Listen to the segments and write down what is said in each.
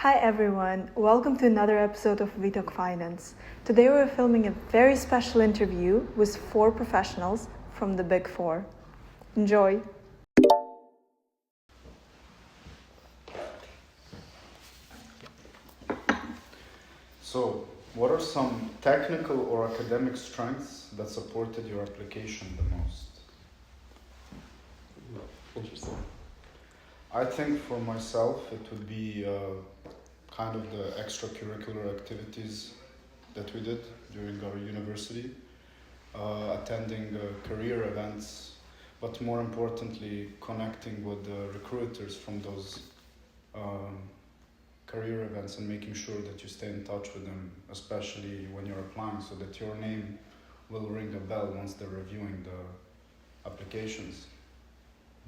Hi everyone, welcome to another episode of We Talk Finance. Today we're filming a very special interview with 4 professionals from the Big Four. Enjoy! So, what are some technical or academic strengths that supported your application the most? Interesting. I think for myself it would be kind of the extracurricular activities that we did during our university, attending career events, but more importantly connecting with the recruiters from those career events and making sure that you stay in touch with them, especially when you're applying, so that your name will ring a bell once they're reviewing the applications.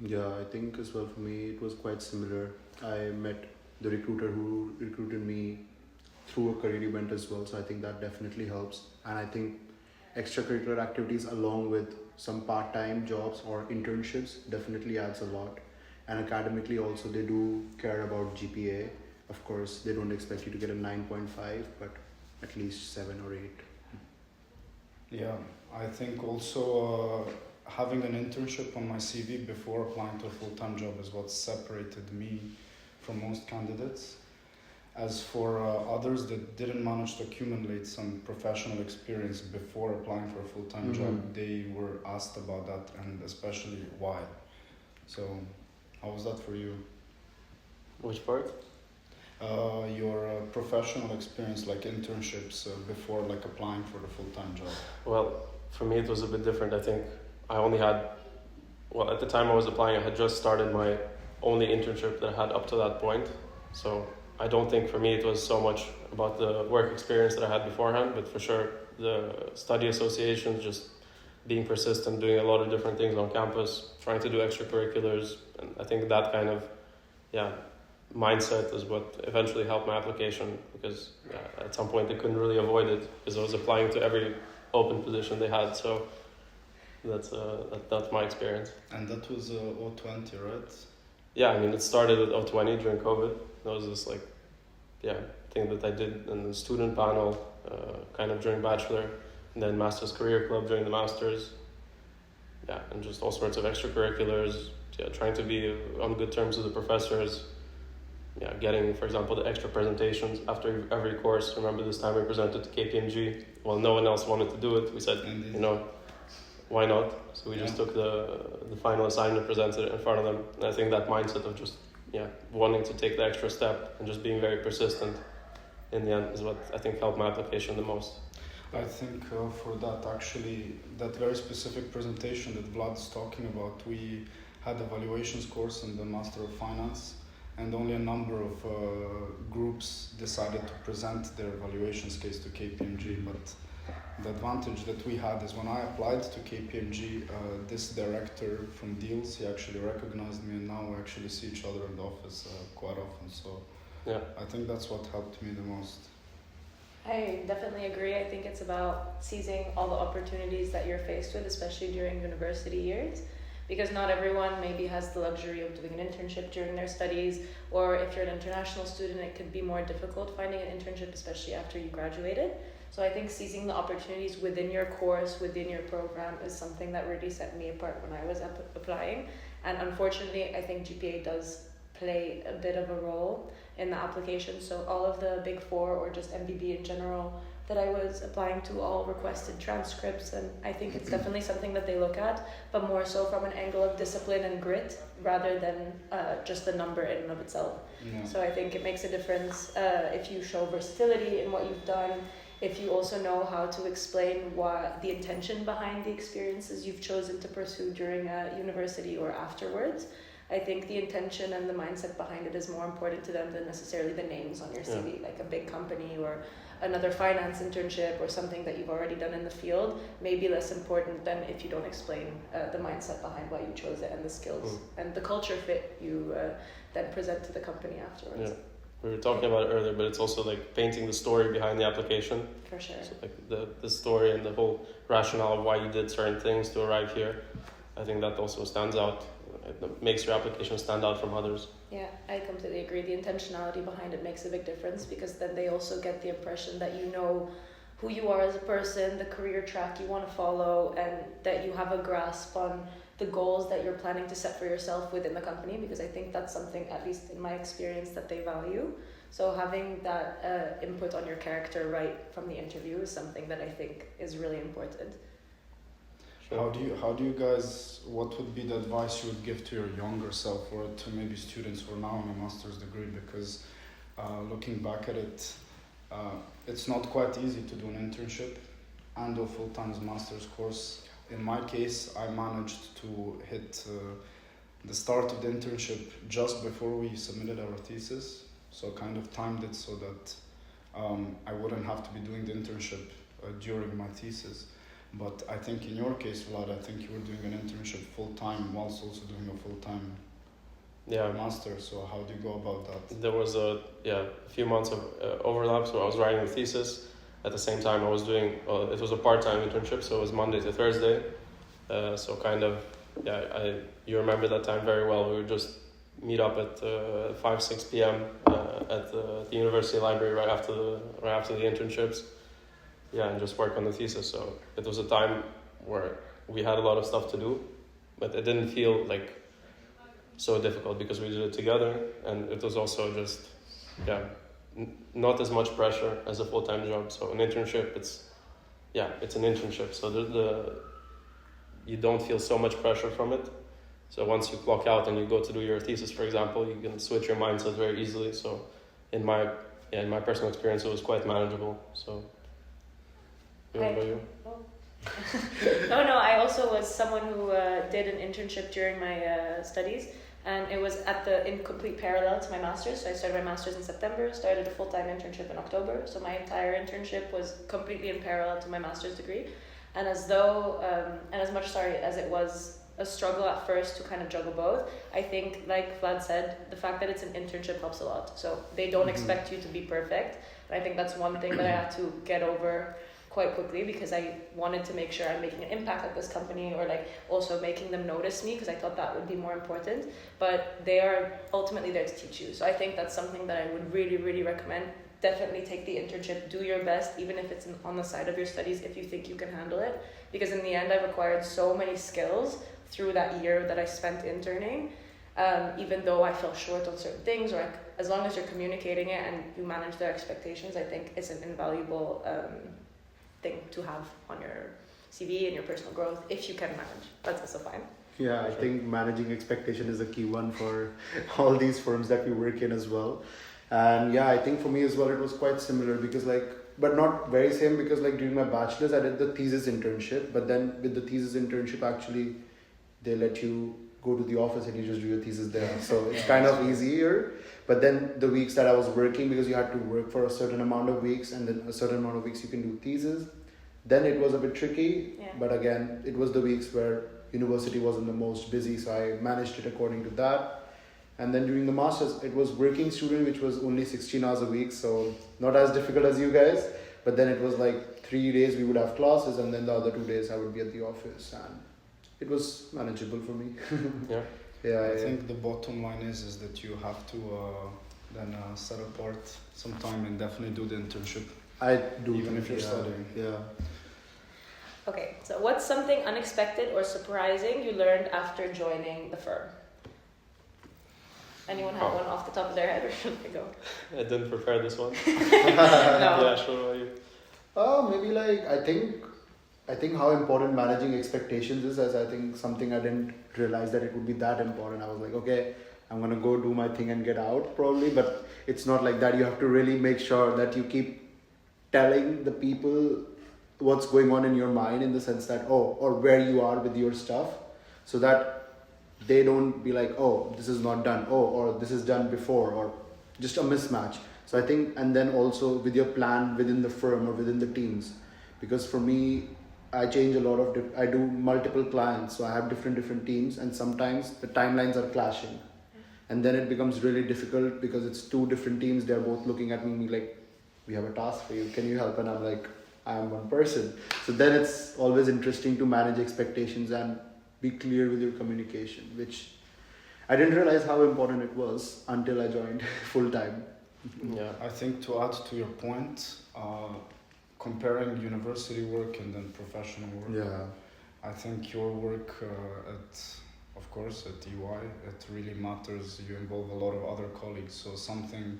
Yeah, I think as well for me it was quite similar. I met the recruiter who recruited me through a career event as well, so I think that definitely helps. And I think extracurricular activities along with some part-time jobs or internships definitely adds a lot. And academically also they do care about GPA. Of course, they don't expect you to get a 9.5, but at least 7 or 8. Yeah, I think also having an internship on my CV before applying to a full-time job is what separated me from most candidates. As for others that didn't manage to accumulate some professional experience before applying for a full-time job, they were asked about that and especially why. So, how was that for you? Which part? Your professional experience, like internships before like applying for the full-time job. Well, for me it was a bit different. I think I only had, well, at the time I was applying, I had just started my only internship that I had up to that point. So I don't think for me it was so much about the work experience that I had beforehand, but for sure the study associations, just being persistent, doing a lot of different things on campus, trying to do extracurriculars, and I think that kind of, mindset is what eventually helped my application, because at some point they couldn't really avoid it because I was applying to every open position they had. So that's my experience. And that was 020, right? Yeah, I mean it started at 020 during COVID. That was this thing that I did in the student panel, kind of during bachelor, and then master's career club during the masters. Yeah, and just all sorts of extracurriculars. Yeah, trying to be on good terms with the professors. Yeah, getting, for example, the extra presentations after every course. Remember this time we presented to KPMG. Well, no one else wanted to do it. We said, why not? So we just took the final assignment, presented it in front of them. And I think that mindset of just, wanting to take the extra step and just being very persistent in the end is what I think helped my application the most. I think for that, actually, that very specific presentation that Vlad's talking about, we had evaluations course in the Master of Finance, and only a number of groups decided to present their evaluations case to KPMG. But the advantage that we had is when I applied to KPMG, this director from deals, he actually recognized me, and now we actually see each other in the office quite often. So yeah, I think that's what helped me the most. I definitely agree. I think it's about seizing all the opportunities that you're faced with, especially during university years. Because not everyone maybe has the luxury of doing an internship during their studies, or if you're an international student, it could be more difficult finding an internship, especially after you graduated. So I think seizing the opportunities within your course, within your program, is something that really set me apart when I was applying. And unfortunately, I think GPA does play a bit of a role in the application. So all of the Big Four, or just MBB in general, that I was applying to all requested transcripts, and I think it's definitely something that they look at, but more so from an angle of discipline and grit rather than just the number in and of itself. Yeah. So I think it makes a difference if you show versatility in what you've done, if you also know how to explain what the intention behind the experiences you've chosen to pursue during university or afterwards. I think the intention and the mindset behind it is more important to them than necessarily the names on your CV, like a big company or another finance internship or something that you've already done in the field may be less important than if you don't explain the mindset behind why you chose it and the skills and the culture fit you then present to the company afterwards. Yeah. We were talking about it earlier, but it's also like painting the story behind the application. For sure. So like the story and the whole rationale of why you did certain things to arrive here. I think that also stands out it makes your application stand out from others. Yeah, I completely agree. The intentionality behind it makes a big difference, because then they also get the impression that you know who you are as a person, the career track you want to follow, and that you have a grasp on the goals that you're planning to set for yourself within the company, because I think that's something, at least in my experience, that they value. So having that input on your character right from the interview is something that I think is really important. How do you guys, what would be the advice you would give to your younger self, or to maybe students who are now in a master's degree? Because looking back at it, it's not quite easy to do an internship and a full-time master's course. In my case, I managed to hit the start of the internship just before we submitted our thesis, so kind of timed it so that I wouldn't have to be doing the internship during my thesis. But I think in your case, Vlad, I think you were doing an internship full-time whilst also doing a full-time master. So how do you go about that? There was a few months of overlap, so I was writing the thesis. At the same time, I was doing, it was a part-time internship, so it was Monday to Thursday. So kind of, you remember that time very well. We would just meet up at 5-6 p.m. At the university library right after the internships. Yeah, and just work on the thesis. So it was a time where we had a lot of stuff to do, but it didn't feel like so difficult because we did it together, and it was also just, not as much pressure as a full-time job. So an internship, it's an internship. So you don't feel so much pressure from it. So once you clock out and you go to do your thesis, for example, you can switch your mindset very easily. So in my personal experience, it was quite manageable. So. What about you? No, I also was someone who did an internship during my studies, and it was in complete parallel to my master's. So I started my master's in September, started a full-time internship in October. So my entire internship was completely in parallel to my master's degree. And as much as it was a struggle at first to kind of juggle both, I think, like Vlad said, the fact that it's an internship helps a lot. So they don't expect you to be perfect. And I think that's one thing that I had to get over quite quickly, because I wanted to make sure I'm making an impact at this company, or like also making them notice me, because I thought that would be more important. But they are ultimately there to teach you. So I think that's something that I would really, really recommend. Definitely take the internship, do your best, even if it's on the side of your studies, if you think you can handle it. Because in the end, I've acquired so many skills through that year that I spent interning, even though I fell short on certain things, or as long as you're communicating it and you manage their expectations, I think it's an invaluable thing to have on your CV and your personal growth, if you can manage. That's also fine. Yeah, I think managing expectation is a key one for all these firms that we work in as well. And I think for me as well, it was quite similar, because but not very same, because during my bachelor's, I did the thesis internship, but then with the thesis internship, actually, they let you go to the office and you just do your thesis there. So it's kind of easier. But then the weeks that I was working, because you had to work for a certain amount of weeks, and then a certain amount of weeks you can do thesis, then it was a bit tricky. Yeah. But again, it was the weeks where university wasn't the most busy, so I managed it according to that. And then during the master's, it was working student, which was only 16 hours a week, so not as difficult as you guys. But then it was 3 days we would have classes, and then the other 2 days I would be at the office, and it was manageable for me. I think the bottom line is that you have to then set apart some time and definitely do the internship. I do, even if you're studying. Yeah. Okay, so what's something unexpected or surprising you learned after joining the firm? Anyone have one off the top of their head, or should I go? I didn't prepare this one. No. Yeah, sure. Are you? Maybe I think how important managing expectations is, as I think something I didn't realize that it would be that important. I was like, okay, I'm going to go do my thing and get out probably, but it's not like that. You have to really make sure that you keep telling the people what's going on in your mind, in the sense that, or where you are with your stuff, so that they don't be like, oh, this is not done, or this is done before, or just a mismatch. So I think, and then also with your plan within the firm or within the teams, because for me, I change a lot of, I do multiple clients, so I have different teams, and sometimes the timelines are clashing. And then it becomes really difficult, because it's 2 different teams, they're both looking at me like, we have a task for you, can you help? And I'm like, I am one person. So then it's always interesting to manage expectations and be clear with your communication, which I didn't realize how important it was until I joined full time. Yeah. I think to add to your point, comparing university work and then professional work, Yeah. I think your work of course, at EY, it really matters. You involve a lot of other colleagues, so something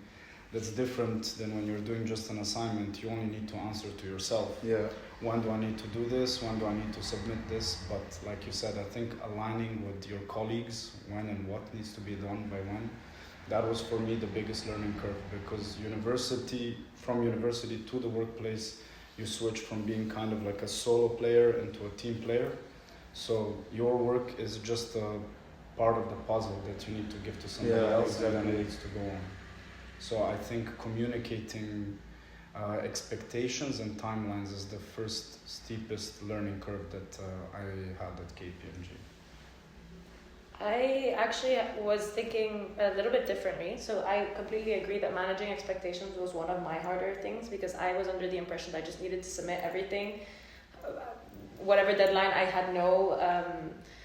that's different than when you're doing just an assignment. You only need to answer to yourself. Yeah. When do I need to do this? When do I need to submit this? But like you said, I think aligning with your colleagues when and what needs to be done by when, that was for me the biggest learning curve, because from university to the workplace, you switch from being kind of like a solo player into a team player. So your work is just a part of the puzzle that you need to give to somebody else, and then it needs to go on. So I think communicating expectations and timelines is the first steepest learning curve that I had at KPMG. I actually was thinking a little bit differently. So I completely agree that managing expectations was one of my harder things, because I was under the impression that I just needed to submit everything. Whatever deadline, I had no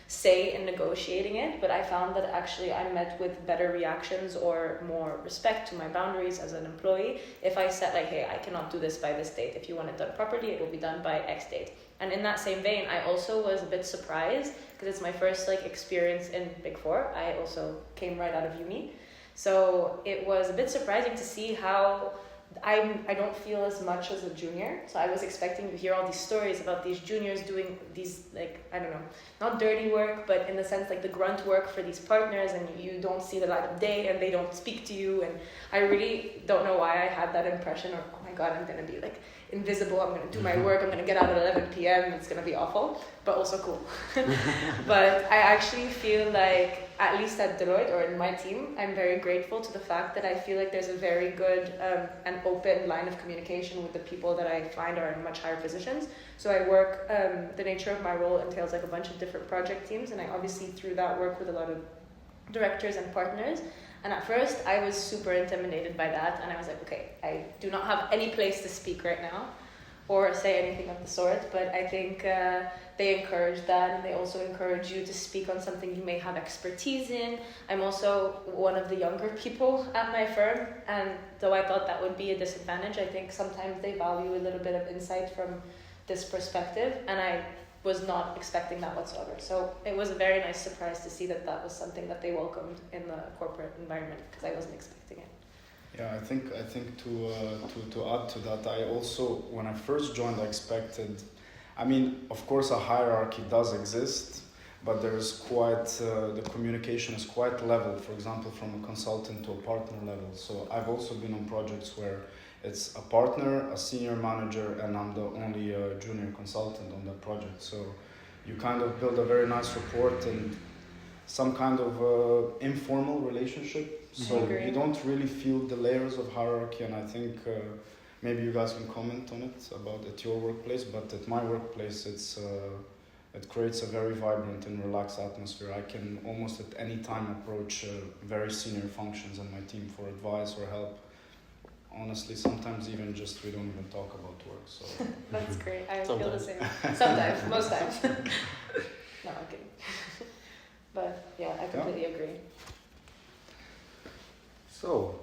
say in negotiating it, but I found that actually I met with better reactions or more respect to my boundaries as an employee if I said like, hey, I cannot do this by this date. If you want it done properly, it will be done by X date. And in that same vein, I also was a bit surprised, because it's my first experience in Big Four. I also came right out of uni. So it was a bit surprising to see how I don't feel as much as a junior. So I was expecting to hear all these stories about these juniors doing these, I don't know, not dirty work, but in the sense the grunt work for these partners, and you don't see the light of day and they don't speak to you. And I really don't know why I had that impression of, oh my God, I'm going to be invisible. I'm going to do my work. I'm going to get out at 11 p.m. It's going to be awful, but also cool. But I actually feel at least at Deloitte or in my team, I'm very grateful to the fact that I feel there's a very good and open line of communication with the people that I find are in much higher positions. So I work, the nature of my role entails a bunch of different project teams, and I obviously through that work with a lot of directors and partners. And at first I was super intimidated by that, and I was like, okay, I do not have any place to speak right now or say anything of the sort, but I think they encourage that, and they also encourage you to speak on something you may have expertise in. I'm also one of the younger people at my firm, and though I thought that would be a disadvantage, I think sometimes they value a little bit of insight from this perspective, and I was not expecting that whatsoever. So it was a very nice surprise to see that was something that they welcomed in the corporate environment, because I wasn't expecting it. Yeah, I think to add to that, I also, when I first joined, I expected, of course a hierarchy does exist, but there's quite, the communication is quite level, for example, from a consultant to a partner level. So I've also been on projects where it's a partner, a senior manager, and I'm the only junior consultant on that project. So you kind of build a very nice rapport and some kind of informal relationship. So you don't really feel the layers of hierarchy, and I think maybe you guys can comment on it about at your workplace, but at my workplace it creates a very vibrant and relaxed atmosphere. I can almost at any time approach very senior functions in my team for advice or help. Honestly, sometimes even just we don't even talk about work. So That's great. I Sometimes. feel the same. Sometimes, most times. No, I'm kidding. But yeah, I completely agree. So,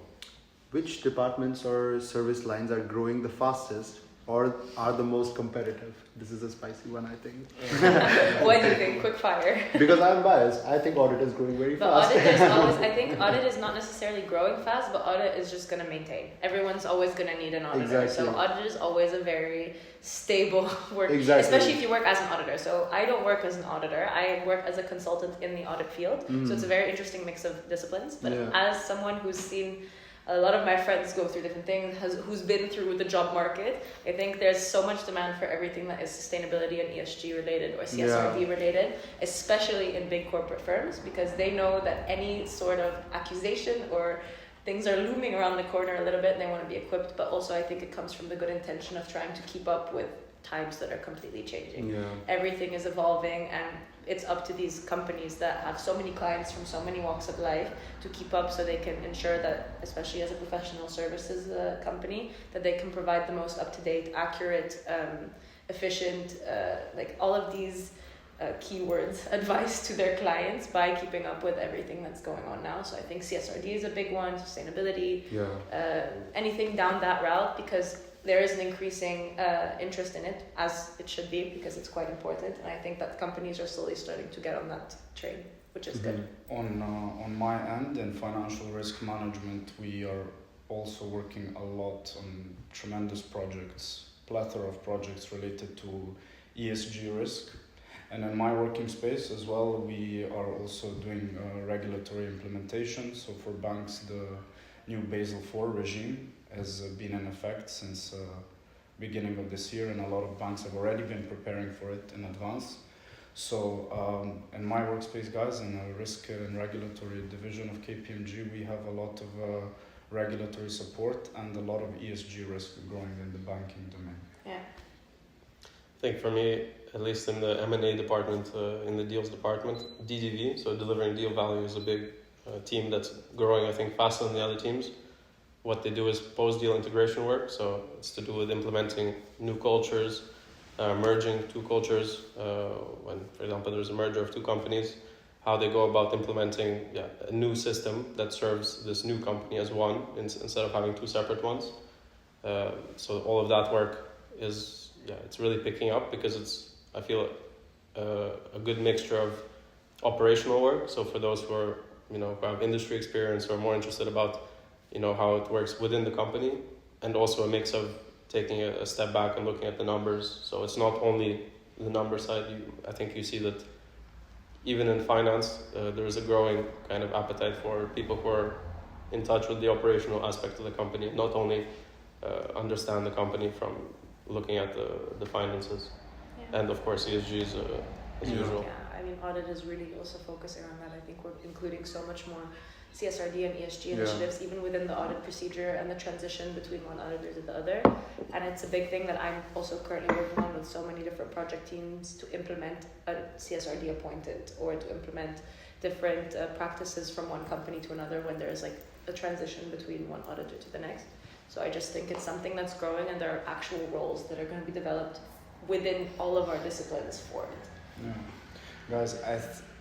which departments or service lines are growing the fastest or are the most competitive? This is a spicy one, I think. What do you think? Quick fire. Because I'm biased, I think audit is growing very fast. I think audit is not necessarily growing fast, but audit is just going to maintain. Everyone's always going to need an auditor. Exactly. So audit is always a very stable work, Exactly. especially if you work as an auditor. So I don't work as an auditor. I work as a consultant in the audit field. So it's a very interesting mix of disciplines. But as someone who's seen a lot of my friends go through different things, who's been through the job market, I think there's so much demand for everything that is sustainability and ESG related or CSRD related, especially in big corporate firms, because they know that any sort of accusation or things are looming around the corner a little bit and they want to be equipped. But also I think it comes from the good intention of trying to keep up with times that are completely changing. Everything is evolving, and it's up to these companies that have so many clients from so many walks of life to keep up, so they can ensure that, especially as a professional services company, that they can provide the most up-to-date, accurate, efficient, all of these keywords advice to their clients by keeping up with everything that's going on now. So I think CSRD is a big one, sustainability, anything down that route, because there is an increasing interest in it, as it should be, because it's quite important. And I think that companies are slowly starting to get on that train, which is good. On my end, in financial risk management, we are also working a lot on tremendous projects, plethora of projects related to ESG risk. And in my working space as well, we are also doing regulatory implementation. So for banks, the new Basel IV regime has been in effect since beginning of this year, and a lot of banks have already been preparing for it in advance. So in my workspace, guys, in the risk and regulatory division of KPMG, we have a lot of regulatory support and a lot of ESG risk growing in the banking domain. Yeah. I think for me, at least in the M&A department, in the deals department, DDV, so delivering deal value, is a big team that's growing, I think, faster than the other teams. What they do is post-deal integration work, so it's to do with implementing new cultures, merging two cultures. When, for example, there's a merger of two companies, how they go about implementing a new system that serves this new company as one instead of having two separate ones. So all of that work is, it's really picking up, because it's, I feel, a good mixture of operational work. So for those who are, who have industry experience or are more interested about, how it works within the company, and also a mix of taking a step back and looking at the numbers. So it's not only the number side. I think you see that even in finance, there is a growing kind of appetite for people who are in touch with the operational aspect of the company, not only understand the company from looking at the finances. Yeah. And of course ESG is as usual. Yeah, I mean, Audit is really also focusing on that. I think we're including so much more CSRD and ESG initiatives, even within the audit procedure and the transition between one auditor to the other. And it's a big thing that I'm also currently working on with so many different project teams, to implement a CSRD appointed, or to implement different practices from one company to another when there's like a transition between one auditor to the next. So I just think it's something that's growing, and there are actual roles that are going to be developed within all of our disciplines for it. Yeah. Guys,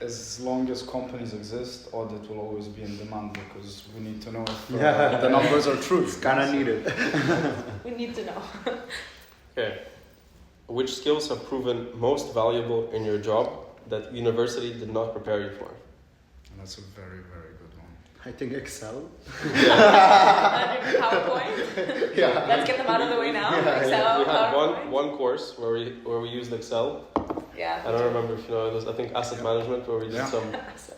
as long as companies exist, audit will always be in demand, because we need to know if the numbers are true. It's kind of needed. We need to know. Okay. Which skills have proven most valuable in your job that university did not prepare you for? And that's a very, very good one. I think Excel. PowerPoint. Let's get them out of the way now. Excel. We had PowerPoint. one course where we used Excel. Yeah. I don't remember if you know it was, I think, asset management, where we did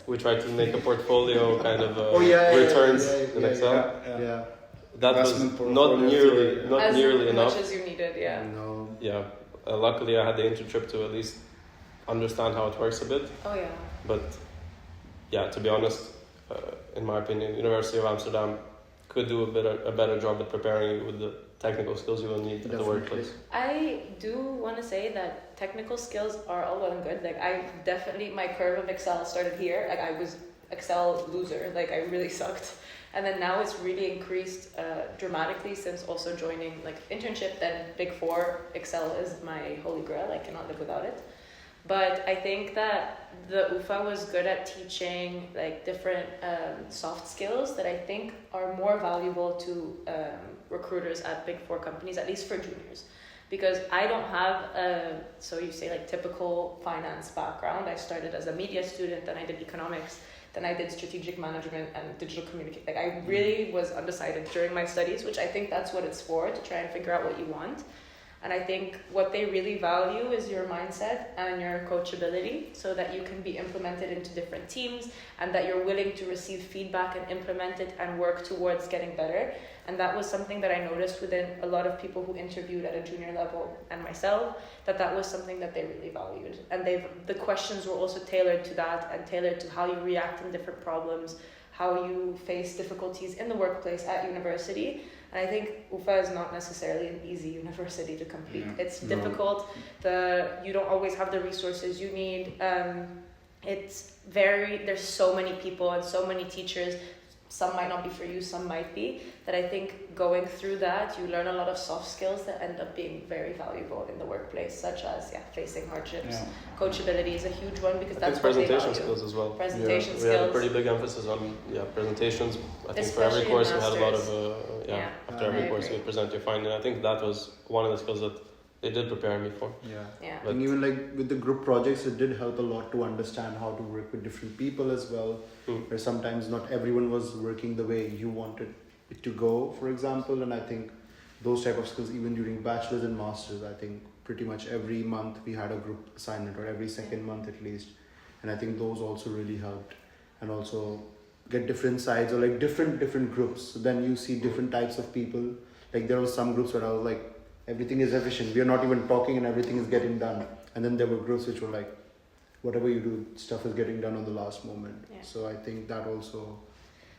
we tried to make a portfolio kind of returns in Excel. Yeah. That was not nearly enough. As much as you needed, yeah. No. Yeah. Luckily, I had the internship to at least understand how it works a bit. Oh yeah. But yeah, to be honest, in my opinion, University of Amsterdam could do a better job at preparing you with the technical skills you will need at the workplace. I do want to say that technical skills are all well and good. Like, my curve of Excel started here. Like, I was Excel loser. Like, I really sucked. And then now it's really increased dramatically since also joining like internship. Then Big Four, Excel is my holy grail. I cannot live without it. But I think that the UFA was good at teaching like different soft skills that I think are more valuable to recruiters at Big Four companies, at least for juniors. Because I don't have so you say like typical finance background. I started as a media student, then I did economics, then I did strategic management and digital communication. Like, I really was undecided during my studies, which I think that's what it's for, to try and figure out what you want. And I think what they really value is your mindset and your coachability, so that you can be implemented into different teams, and that you're willing to receive feedback and implement it and work towards getting better. And that was something that I noticed within a lot of people who interviewed at a junior level, and myself, that was something that they really valued. And the questions were also tailored to that, and tailored to how you react in different problems, how you face difficulties in the workplace at university. And I think UFA is not necessarily an easy university to complete. Yeah. It's difficult. You don't always have the resources you need. There's so many people and so many teachers, some might not be for you, some might be, that I think going through that, you learn a lot of soft skills that end up being very valuable in the workplace, such as facing hardships. Yeah. Coachability is a huge one because I that's think what they presentation value. skills as well. Presentation We skills. had a pretty big emphasis on presentations. I think for Especially every in course we had a lot of Yeah. after I every course agree. you would present your finding. I think that was one of the skills that they did prepare me for. Yeah. But- And even like with the group projects, it did help a lot to understand how to work with different people as well. Where sometimes not everyone was working the way you wanted it to go, for example. And I think those type of skills, even during bachelor's and masters, I think pretty much every month we had a group assignment, or every second month at least. And I think those also really helped. And also get different sides, or like different groups. So then you see different types of people. Like there were some groups where I was like, everything is efficient. We are not even talking and everything is getting done. And then there were groups which were like, whatever you do, stuff is getting done on the last moment. Yeah. So I think that also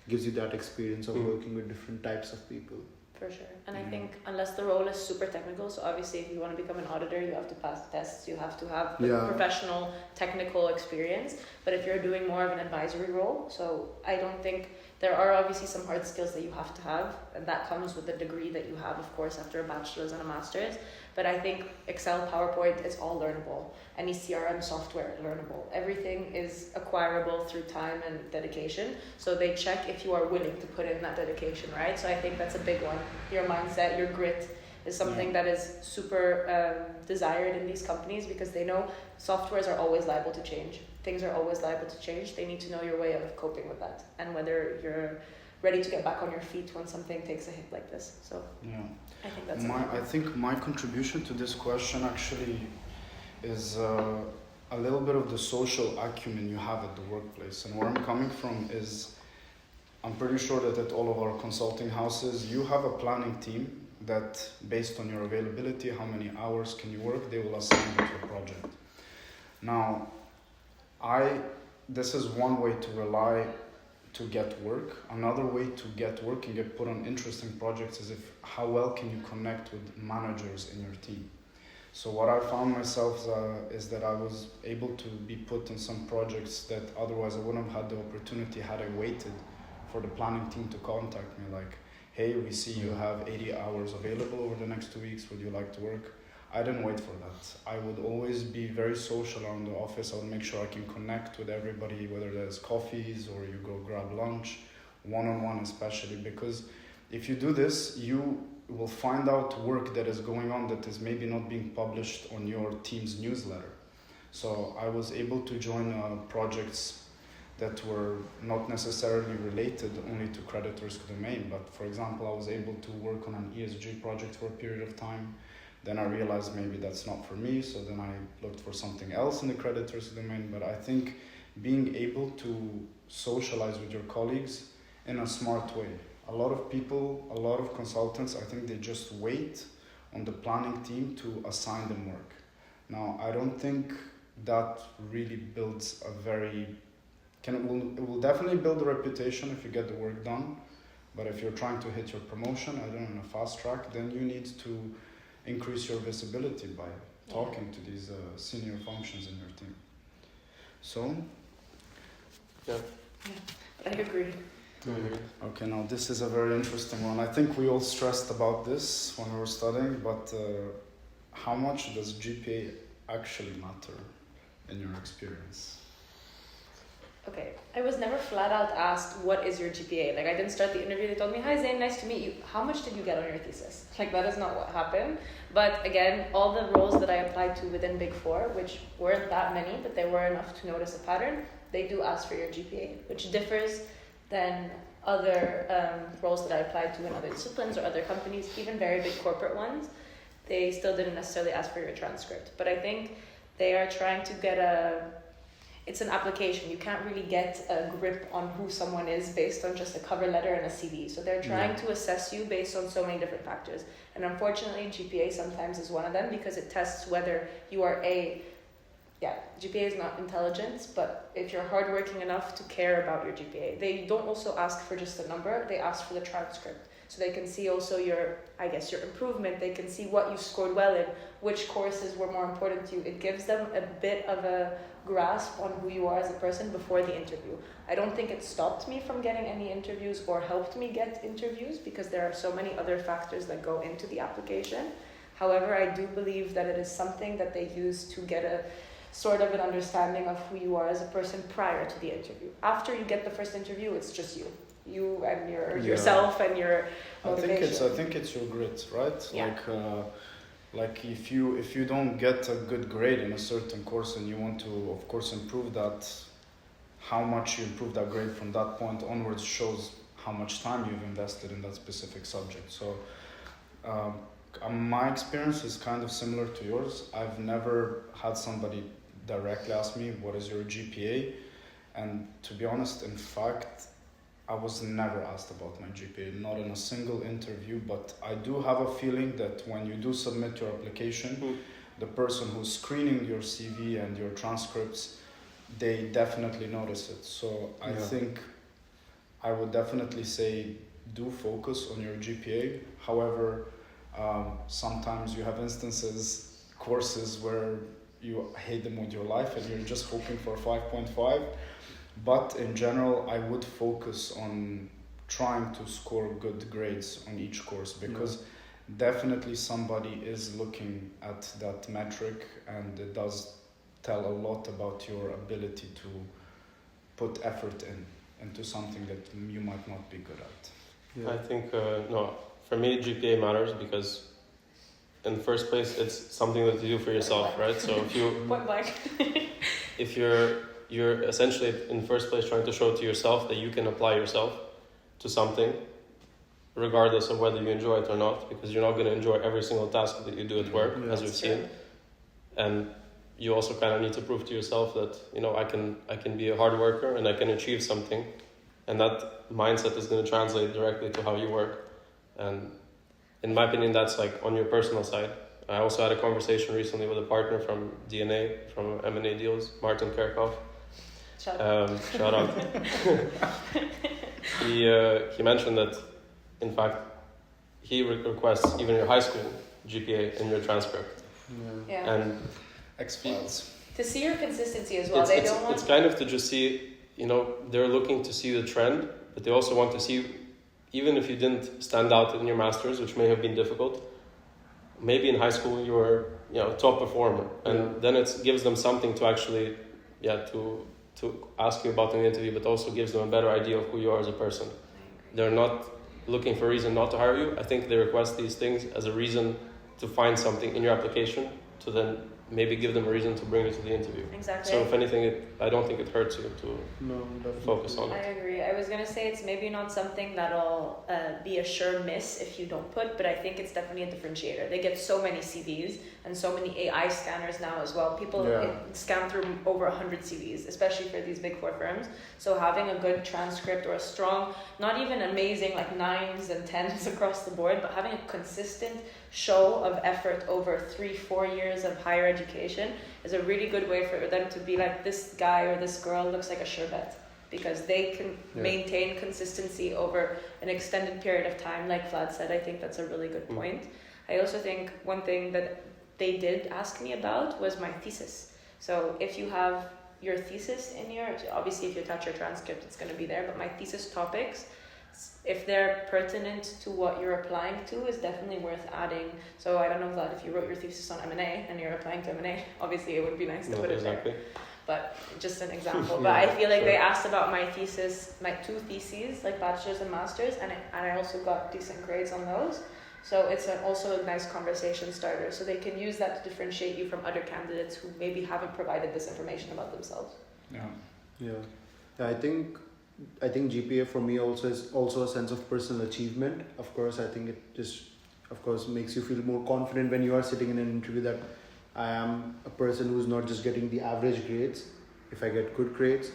gives you that experience of working with different types of people. For sure. And I think unless the role is super technical, so obviously if you want to become an auditor, you have to pass tests, you have to have professional technical experience. But if you're doing more of an advisory role, so I don't think there are obviously some hard skills that you have to have, and that comes with the degree that you have, of course, after a bachelor's and a master's. But I think Excel, PowerPoint, it's all learnable. Any CRM software, learnable. Everything is acquirable through time and dedication. So they check if you are willing to put in that dedication, right? So I think that's a big one. Your mindset, your grit is something that is super desired in these companies, because they know softwares are always liable to change. Things are always liable to change. They need to know your way of coping with that, and whether you're ready to get back on your feet when something takes a hit like this. So I think that's I think my contribution to this question actually is a little bit of the social acumen you have at the workplace. And where I'm coming from is, I'm pretty sure that at all of our consulting houses, you have a planning team that, based on your availability, how many hours can you work, they will assign you to a project. Now, this is one way to rely to get work. Another way to get work and get put on interesting projects is how well can you connect with managers in your team. So what I found myself is that I was able to be put in some projects that otherwise I wouldn't have had the opportunity had I waited for the planning team to contact me, like, hey, we see you have 80 hours available over the next 2 weeks, would you like to work? I didn't wait for that. I would always be very social around the office. I would make sure I can connect with everybody, whether there's coffees or you go grab lunch, one-on-one especially, because if you do this, you will find out work that is going on that is maybe not being published on your team's newsletter. So I was able to join projects that were not necessarily related only to credit risk domain, but for example, I was able to work on an ESG project for a period of time. Then I realized maybe that's not for me, so then I looked for something else in the credit risk domain. But I think being able to socialize with your colleagues in a smart way. A lot of people, a lot of consultants, I think they just wait on the planning team to assign them work. Now, I don't think that really builds it will definitely build a reputation if you get the work done. But if you're trying to hit your promotion, I don't know, in a fast track, then you need to increase your visibility by talking to these senior functions in your team. So, I agree. okay, now this is a very interesting one. I think we all stressed about this when we were studying, but how much does GPA actually matter in your experience? Okay, I was never flat out asked, what is your GPA? Like, I didn't start the interview, they told me, hi Zain, nice to meet you. How much did you get on your thesis? Like, that is not what happened. But again, all the roles that I applied to within Big Four, which weren't that many, but they were enough to notice a pattern, they do ask for your GPA, which differs than other roles that I applied to in other disciplines or other companies, even very big corporate ones. They still didn't necessarily ask for your transcript. But I think they are trying to get it's an application. You can't really get a grip on who someone is based on just a cover letter and a CV. So they're trying to assess you based on so many different factors. And unfortunately, GPA sometimes is one of them, because it tests whether you are GPA is not intelligence, but if you're hardworking enough to care about your GPA. They don't also ask for just a number, they ask for the transcript. So they can see also your improvement. They can see what you scored well in, which courses were more important to you. It gives them a bit of a grasp on who you are as a person before the interview. I don't think it stopped me from getting any interviews or helped me get interviews, because there are so many other factors that go into the application. However, I do believe that it is something that they use to get a sort of an understanding of who you are as a person prior to the interview. After you get the first interview, it's just you and yourself and your motivation. I think it's your grit, right? Yeah. Like if you don't get a good grade in a certain course and you want to, of course, improve that, how much you improve that grade from that point onwards shows how much time you've invested in that specific subject. So my experience is kind of similar to yours. I've never had somebody directly ask me, what is your GPA? And to be honest, in fact, I was never asked about my GPA, not in a single interview, but I do have a feeling that when you do submit your application, the person who's screening your CV and your transcripts, they definitely notice it. So I think I would definitely say do focus on your GPA. However, sometimes you have courses where you hate them with your life and you're just hoping for 5.5. But in general, I would focus on trying to score good grades on each course, because definitely somebody is looking at that metric, and it does tell a lot about your ability to put effort into something that you might not be good at. I think, for me, GPA matters because in the first place, it's something that you do for yourself, right? So if you, Point blank. if you're essentially in the first place trying to show to yourself that you can apply yourself to something, regardless of whether you enjoy it or not, because you're not going to enjoy every single task that you do at work, as we've seen. And you also kind of need to prove to yourself that, I can be a hard worker and I can achieve something. And that mindset is going to translate directly to how you work. And in my opinion, that's like on your personal side. I also had a conversation recently with a partner from DNA, from M&A Deals, Martin Kerkhoff. Shout out. He mentioned that, in fact, he requests even your high school GPA in your transcript. Yeah. And X-Files. To see your consistency as well. It's kind of to just see, they're looking to see the trend, but they also want to see, even if you didn't stand out in your masters, which may have been difficult, maybe in high school you were, top performer, and then it gives them something to actually, to ask you about in the interview, but also gives them a better idea of who you are as a person. They're not looking for a reason not to hire you. I think they request these things as a reason to find something in your application to then maybe give them a reason to bring you to the interview. Exactly. So if anything, I don't think it hurts you to focus on I it. agree. I was going to say it's maybe not something that'll be a sure miss if you don't put, but I think it's definitely a differentiator. They get so many CVs and so many AI scanners now as well. People scan through over 100 CVs, especially for these big four firms. So having a good transcript or a strong, not even amazing like 9s and 10s across the board, but having a consistent show of effort over 3-4 years of higher education is a really good way for them to be like, this guy or this girl looks like a sure bet, because they can maintain consistency over an extended period of time. Like Vlad said, I think that's a really good point. I also think one thing that they did ask me about was my thesis. So if you have your thesis in your, obviously if you attach your transcript, it's going to be there, but my thesis topics, if they're pertinent to what you're applying to, is definitely worth adding. So I don't know, Vlad, if you wrote your thesis on M&A and you're applying to M&A, obviously it would be nice to put it there. But just an example. But I feel like they asked about my thesis, my 2 theses, like bachelor's and master's, and I also got decent grades on those. So it's also a nice conversation starter. So they can use that to differentiate you from other candidates who maybe haven't provided this information about themselves. Yeah, I think GPA for me also is also a sense of personal achievement. Of course, I think it just, makes you feel more confident when you are sitting in an interview that I am a person who's not just getting the average grades, if I get good grades.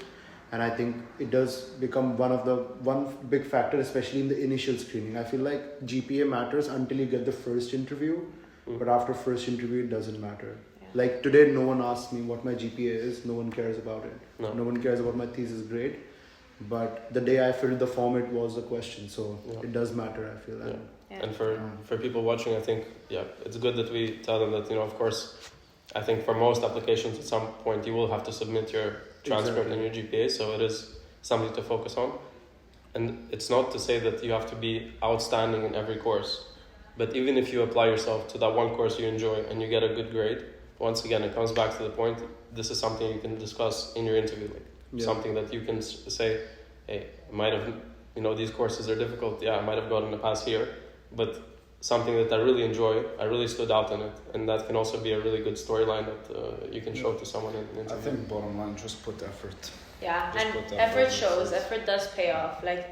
And I think it does become one big factor, especially in the initial screening. I feel like GPA matters until you get the first interview, but after first interview, it doesn't matter. Yeah. Like today, no one asked me what my GPA is. No one cares about it. No one cares about my thesis grade. But the day I filled the form, it was a question, so Yeah. it does matter, I feel. Yeah. Yeah. And for people watching, I think, it's good that we tell them that, of course, I think for most applications at some point you will have to submit your transcript and your GPA, so it is something to focus on. And it's not to say that you have to be outstanding in every course, but even if you apply yourself to that one course you enjoy and you get a good grade, once again, it comes back to the point, this is something you can discuss in your interview, something that you can say, hey, I might have, these courses are difficult, I might have gotten a pass here, but something that I really enjoy, I really stood out in it, and that can also be a really good storyline that you can show to someone in an interview. I think bottom line, just put effort. Yeah, Just and put that effort effort shows. first. Effort does pay off. Like,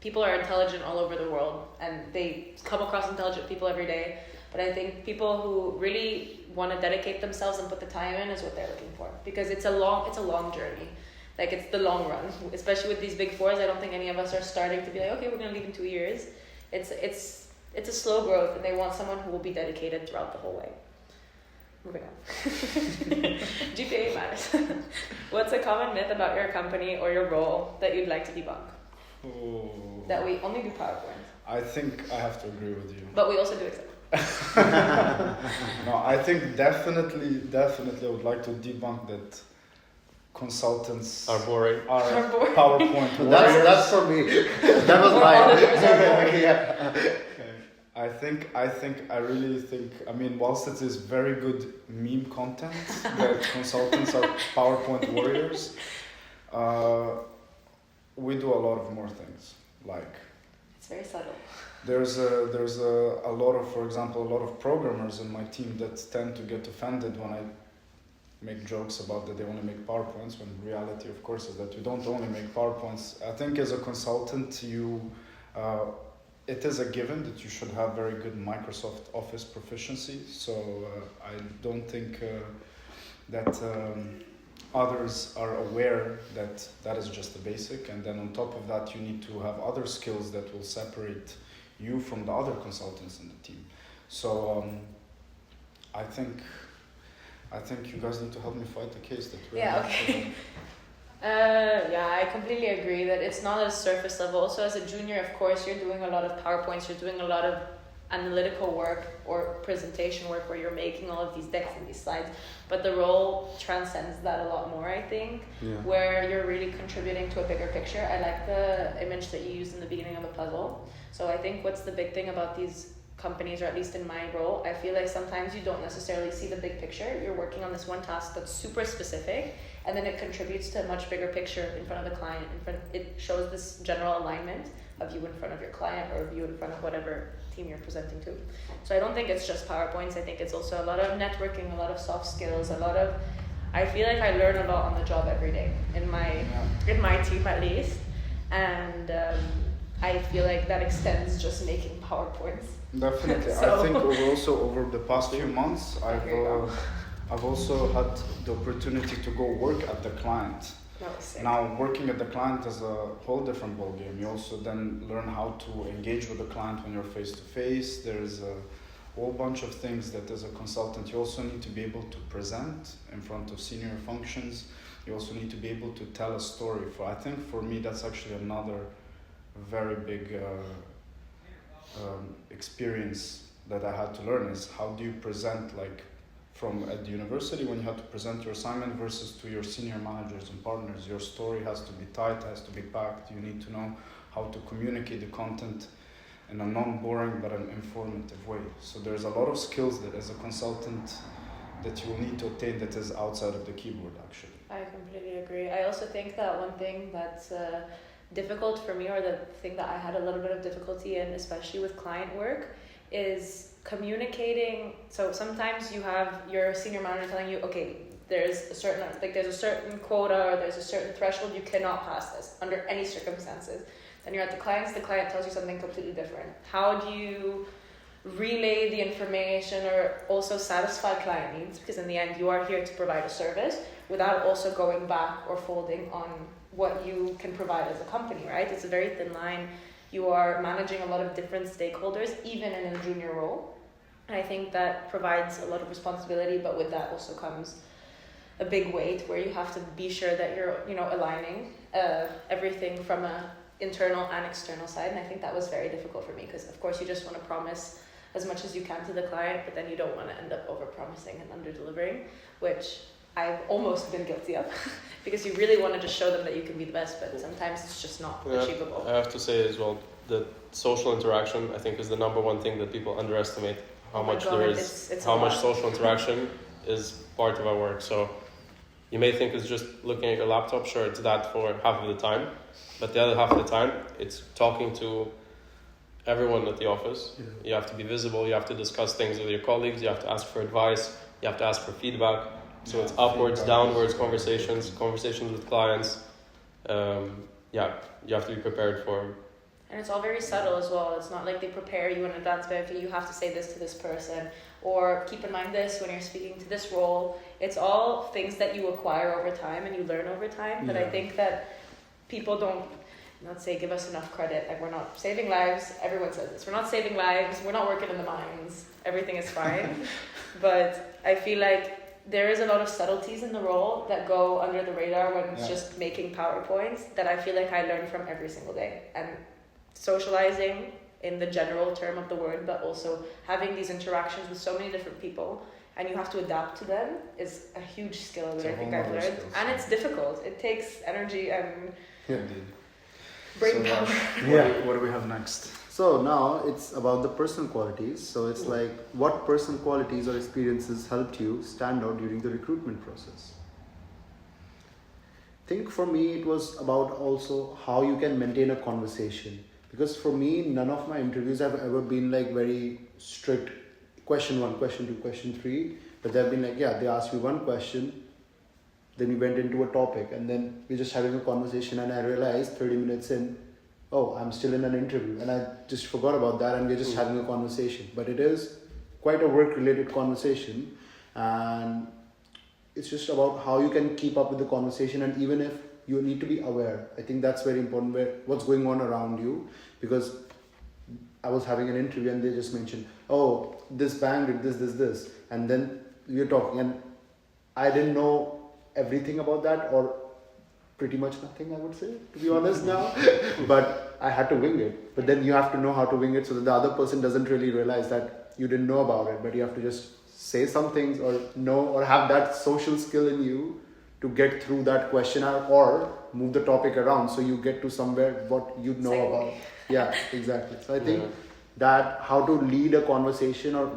people are intelligent all over the world, and they come across intelligent people every day. But I think people who really want to dedicate themselves and put the time in is what they're looking for, because it's a long journey. Like, it's the long run, especially with these big fours. I don't think any of us are starting to be like, okay, we're gonna leave in 2 years. It's a slow growth, and they want someone who will be dedicated throughout the whole way. Moving on. GPA matters. What's a common myth about your company or your role that you'd like to debunk? Oh. That we only do PowerPoint, I think I have to agree with you. but we also do Excel. No, I think definitely I would like to debunk that consultants Are boring. are Are boring. PowerPoint warriors. That's for me. That was Or mine. auditors are boring. Yeah. I really think, whilst it is very good meme content that consultants are PowerPoint warriors, we do a lot of more things. Like, It's very subtle. there's a lot of, for example, a lot of programmers in my team that tend to get offended when I make jokes about that they only make PowerPoints, when reality, of course, is that you don't only make PowerPoints. I think as a consultant, it is a given that you should have very good Microsoft Office proficiency. So I don't think that others are aware that that is just the basic. And then on top of that, you need to have other skills that will separate you from the other consultants in the team. So I think you guys need to help me fight the case that we're Yeah, okay. I completely agree that it's not a surface level. Also, as a junior, of course, you're doing a lot of PowerPoints, you're doing a lot of analytical work or presentation work where you're making all of these decks and these slides, but the role transcends that a lot more, I think, where you're really contributing to a bigger picture. I like the image that you used in the beginning of the puzzle. So I think what's the big thing about these companies, or at least in my role, I feel like sometimes you don't necessarily see the big picture. You're working on this one task that's super specific, and then it contributes to a much bigger picture in front of the client. It shows this general alignment of you in front of your client, or of you in front of whatever team you're presenting to. So I don't think it's just PowerPoints. I think it's also a lot of networking, a lot of soft skills, I feel like I learn a lot on the job every day in my team, at least, and I feel like that extends just making PowerPoints. Definitely. So- I think also over the past few months, I've also had the opportunity to go work at the client. That was sick. Now, working at the client is a whole different ballgame. You also then learn how to engage with the client when you're face to face. There's a whole bunch of things that as a consultant you also need to be able to present in front of senior functions. You also need to be able to tell a story. I think for me that's actually another very big experience that I had to learn, is how do you present, like from at the university when you had to present your assignment versus to your senior managers and partners. Your story has to be tight, has to be packed. You need to know how to communicate the content in a non-boring but an informative way. So there's a lot of skills that as a consultant that you will need to attain that is outside of the keyboard, actually. I completely agree. I also think that one thing that's difficult for me, or the thing that I had a little bit of difficulty in, especially with client work, is communicating. So sometimes you have your senior manager telling you, okay, there's a certain quota, or there's a certain threshold, you cannot pass this under any circumstances. Then you're at the client tells you something completely different. How do you relay the information or also satisfy client needs? Because in the end, you are here to provide a service without also going back or folding on what you can provide as a company, right? It's a very thin line. You are managing a lot of different stakeholders, even in a junior role. And I think that provides a lot of responsibility, but with that also comes a big weight where you have to be sure that you're, aligning. everything from a internal and external side, and I think that was very difficult for me because of course you just want to promise as much as you can to the client, but then you don't want to end up over promising and under delivering, which I've almost been guilty of because you really want to just show them that you can be the best, but sometimes it's just not achievable. I have to say as well that social interaction, I think, is the number one thing that people underestimate. How much there is, it's how much social interaction is part of our work. So you may think it's just looking at your laptop. Sure, it's that for half of the time, but the other half of the time, it's talking to everyone at the office. Yeah. You have to be visible. You have to discuss things with your colleagues. You have to ask for advice. You have to ask for feedback. So it's upwards, downwards conversations with clients. You have to be prepared for. And it's all very subtle as well. It's not like they prepare you in advance, but okay, you have to say this to this person, or keep in mind this when you're speaking to this role. It's all things that you acquire over time and you learn over time. But I think that people don't, not say give us enough credit. Like, we're not saving lives. Everyone says this. We're not saving lives. We're not working in the mines. Everything is fine. But I feel like there is a lot of subtleties in the role that go under the radar when it's just making PowerPoints that I feel like I learn from every single day. And socializing in the general term of the word, but also having these interactions with so many different people, and you have to adapt to them, is a huge skill that I think I've learned. And it's difficult. It takes energy and brain power. What do we have next? So now it's about the personal qualities. So it's like, what personal qualities or experiences helped you stand out during the recruitment process? I think for me it was about also how you can maintain a conversation. Because for me, none of my interviews have ever been like very strict, question 1, question 2, question 3. But they've been like, they asked you one question, then we went into a topic, and then we're just having a conversation, and I realized 30 minutes in, oh, I'm still in an interview, and I just forgot about that, and we're just having a conversation. But it is quite a work-related conversation, and it's just about how you can keep up with the conversation, and even if you need to be aware. I think that's very important, where what's going on around you, because I was having an interview and they just mentioned, oh, this bank did this, and then we were talking, and I didn't know everything about that, or pretty much nothing, I would say, to be honest now, but I had to wing it. But then you have to know how to wing it so that the other person doesn't really realize that you didn't know about it, but you have to just say some things, or know, or have that social skill in you to get through that question, or move the topic around so you get to somewhere what you know about. Yeah, exactly. So I think that how to lead a conversation, or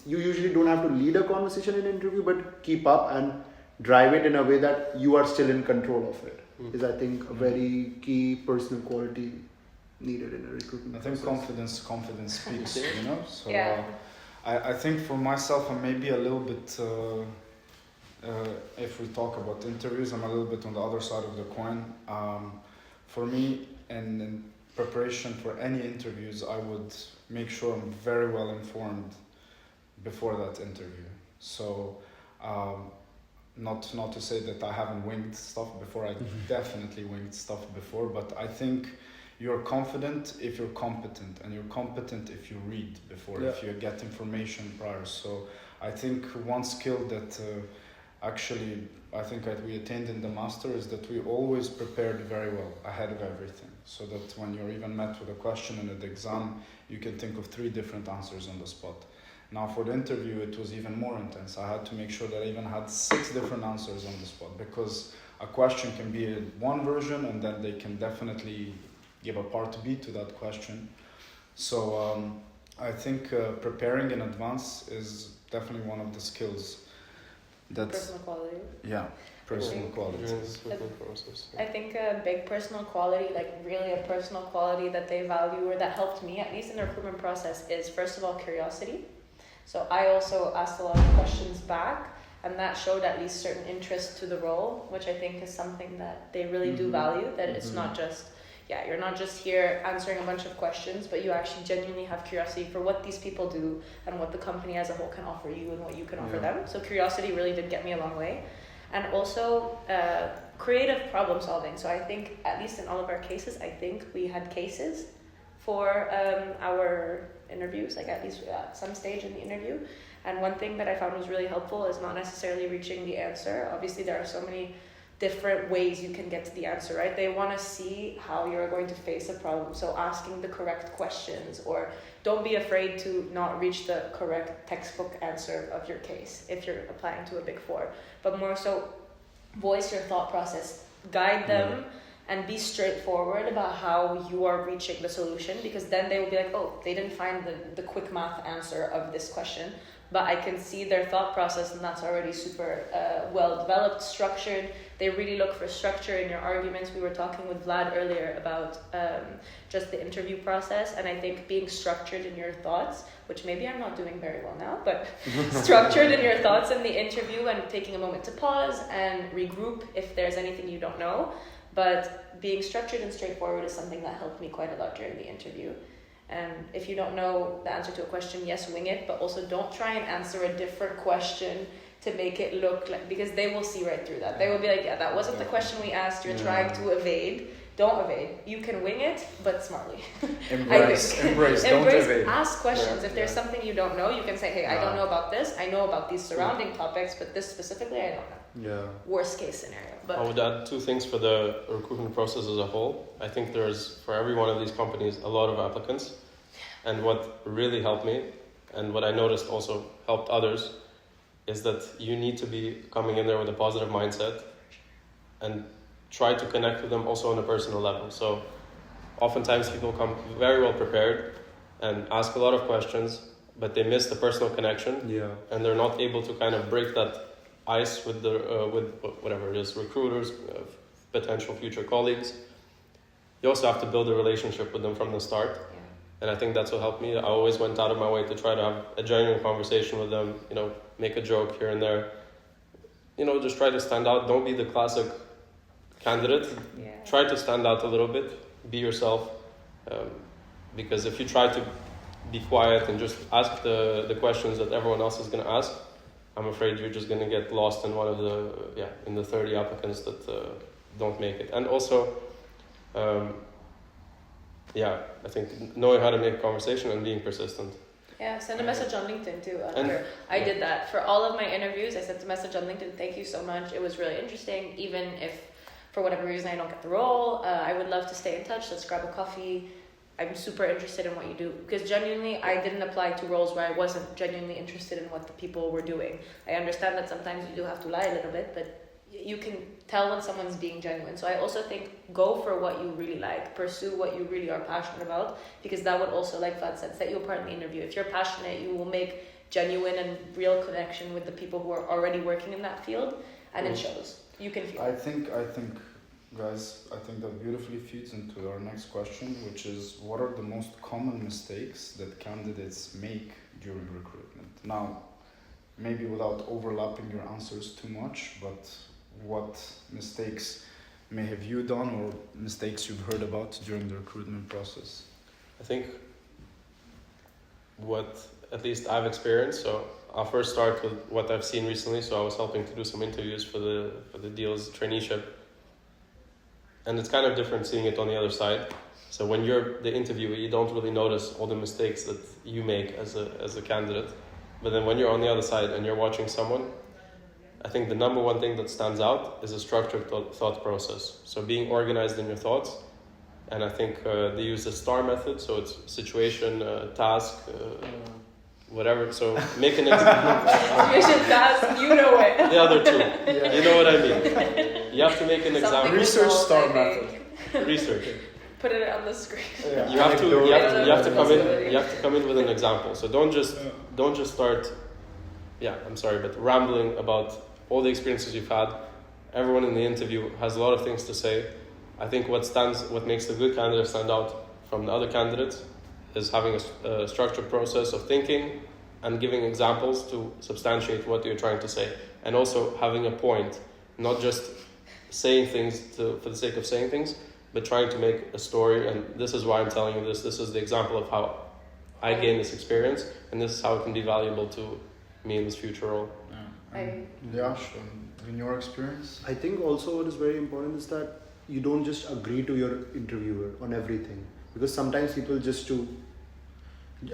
you usually don't have to lead a conversation in an interview, but keep up and drive it in a way that you are still in control of it, is I think a very key personal quality needed in a recruitment I think process. confidence speaks, So I think for myself, I'm maybe a little bit, if we talk about interviews, I'm a little bit on the other side of the coin. For me, in preparation for any interviews, I would make sure I'm very well informed before that interview. So not to say that I haven't winged stuff before, I definitely winged stuff before, but I think you're confident if you're competent, and you're competent if you read before, if you get information prior. So I think one skill that actually I think that we attained in the master is that we always prepared very well ahead of everything, so that when you're even met with a question in the exam, you can think of 3 different answers on the spot. Now for the interview, it was even more intense. I had to make sure that I even had 6 different answers on the spot, because a question can be one version, and then they can definitely give a part B to that question. So I think preparing in advance is definitely one of the skills. Personal quality. Yeah, personal qualities. I think a big personal quality, like really a personal quality that they value, or that helped me, at least in the recruitment process, is first of all curiosity. So I also asked a lot of questions back, and that showed at least certain interest to the role, which I think is something that they really do value, that it's not just, you're not just here answering a bunch of questions, but you actually genuinely have curiosity for what these people do and what the company as a whole can offer you and what you can offer them. So curiosity really did get me a long way. And also creative problem solving. So I think, at least in all of our cases, I think we had cases for our interviews, like at least at some stage in the interview. And one thing that I found was really helpful is not necessarily reaching the answer. Obviously, there are so many different ways you can get to the answer, right? They want to see how you're going to face a problem. So asking the correct questions, or don't be afraid to not reach the correct textbook answer of your case if you're applying to a Big Four. But more so, voice your thought process, guide them, and be straightforward about how you are reaching the solution, because then they will be like, oh, they didn't find the quick math answer of this question, but I can see their thought process, and that's already super well developed, structured. They really look for structure in your arguments. We were talking with Vlad earlier about just the interview process, and I think being structured in your thoughts, which maybe I'm not doing very well now, but structured in your thoughts in the interview and taking a moment to pause and regroup if there's anything you don't know. But being structured and straightforward is something that helped me quite a lot during the interview. And if you don't know the answer to a question, yes, wing it, but also don't try and answer a different question to make it look like, because they will see right through that. They will be like, yeah, that wasn't the question we asked, you're trying to evade. Don't evade. You can wing it, but smartly. Embrace, don't evade. Ask questions. If there's something you don't know, you can say, hey, I don't know about this. I know about these surrounding topics, but this specifically, I don't know. Yeah. Worst case scenario. But I would add two things for the recruitment process as a whole. I think there's, for every one of these companies, a lot of applicants. And what really helped me, and what I noticed also helped others, is that you need to be coming in there with a positive mindset and try to connect with them also on a personal level. So oftentimes people come very well prepared and ask a lot of questions, but they miss the personal connection. Yeah. And they're not able to kind of break that ice with the with whatever it is, recruiters, potential future colleagues. You also have to build a relationship with them from the start. yeah. And I think that's what helped me. I always went out of my way to try to have a genuine conversation with them, you know, make a joke here and there. You know, just try to stand out. Don't be the classic candidate. Yeah. Try to stand out a little bit. Be yourself. Because if you try to be quiet and just ask the questions that everyone else is going to ask, I'm afraid you're just going to get lost in one of the, in the 30 applicants that don't make it. And also, I think knowing how to make a conversation and being persistent. Yeah, send a message on LinkedIn too. And- I did that for all of my interviews. I sent a message on LinkedIn. Thank you so much. It was really interesting. Even if for whatever reason I don't get the role, I would love to stay in touch. Let's grab a coffee. I'm super interested in what you do, because genuinely I didn't apply to roles where I wasn't genuinely interested in what the people were doing. I understand that sometimes you do have to lie a little bit, but you can tell when someone's being genuine. So I also think go for what you really like, pursue what you really are passionate about, because that would also, like Vlad said, set you apart in the interview. If you're passionate, you will make genuine and real connection with the people who are already working in that field, and it shows. You can feel I think, guys, I think that beautifully feeds into our next question, which is, what are the most common mistakes that candidates make during recruitment? Now, maybe without overlapping your answers too much, but what mistakes may have you done, or mistakes you've heard about during the recruitment process? I think what at least I've experienced, so I'll first start with what I've seen recently. So I was helping to do some interviews for the Deals traineeship. And it's kind of different seeing it on the other side. So when you're the interviewer, you don't really notice all the mistakes that you make as a candidate. But then when you're on the other side and you're watching someone, I think the number one thing that stands out is a structured thought process. So being organized in your thoughts. And I think they use the STAR method. So it's situation, task, whatever. So make an example. situation, task, you know it. The other two. Yeah. You know what I mean. You have to make an example. Research STAR method. Research. Put it on the screen. Yeah. You have to come in. You have to come in with an example. So don't just start. Yeah, I'm sorry, but rambling about all the experiences you've had. Everyone in the interview has a lot of things to say. I think what makes a good candidate stand out from the other candidates is having a structured process of thinking and giving examples to substantiate what you're trying to say, and also having a point, not just saying things for the sake of saying things, but trying to make a story. And this is why I'm telling you this. This is the example of how I gained this experience, and this is how it can be valuable to me in this future role. Yash, in your experience? I think also what is very important is that you don't just agree to your interviewer on everything, because sometimes people just to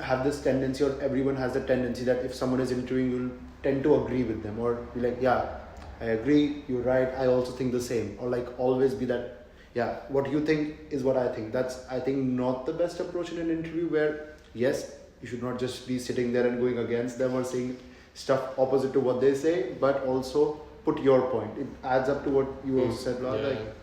have this tendency, or everyone has the tendency that if someone is interviewing, you'll tend to agree with them or be like, yeah, I agree, you're right, I also think the same. Or like always be that, yeah, what you think is what I think. That's, I think, not the best approach in an interview where, yes, you should not just be sitting there and going against them or saying stuff opposite to what they say, but also put your point. It adds up to what you also said, Vlad, like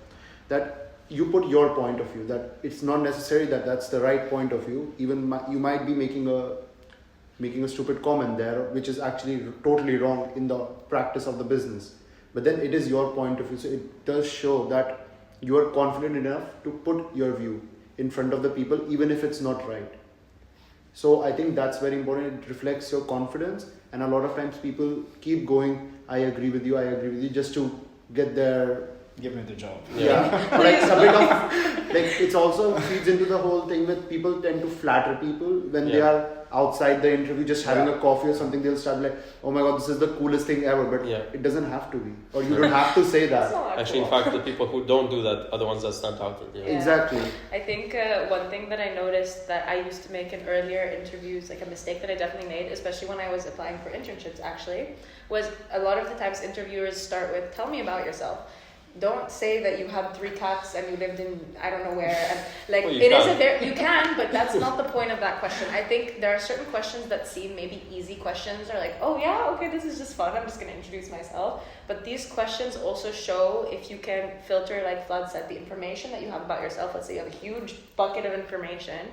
that you put your point of view, that it's not necessary that that's the right point of view. Even you might be making a stupid comment there, which is actually totally wrong in the practice of the business. But then it is your point of view. So it does show that you are confident enough to put your view in front of the people, even if it's not right. So I think that's very important. It reflects your confidence. And a lot of times people keep going, I agree with you, just to get their... Give me the job. Yeah. Like it's a bit of, like it's also feeds into the whole thing with people tend to flatter people when they are outside the interview, just having a coffee or something. They'll start like, oh my god, this is the coolest thing ever. But it doesn't have to be, or you don't have to say that. Actually, in fact, the people who don't do that are the ones that stand out. Exactly. I think one thing that I noticed that I used to make in earlier interviews, like a mistake that I definitely made, especially when I was applying for internships actually, was a lot of the times interviewers start with, tell me about yourself. Don't say that you had 3 cats and you lived in I don't know where, and like well, you can, but that's not the point of that question. I think there are certain questions that seem maybe easy questions, or like, oh yeah, okay, this is just fun, I'm just gonna introduce myself. But these questions also show if you can filter, like Vlad said, the information that you have about yourself. Let's say you have a huge bucket of information,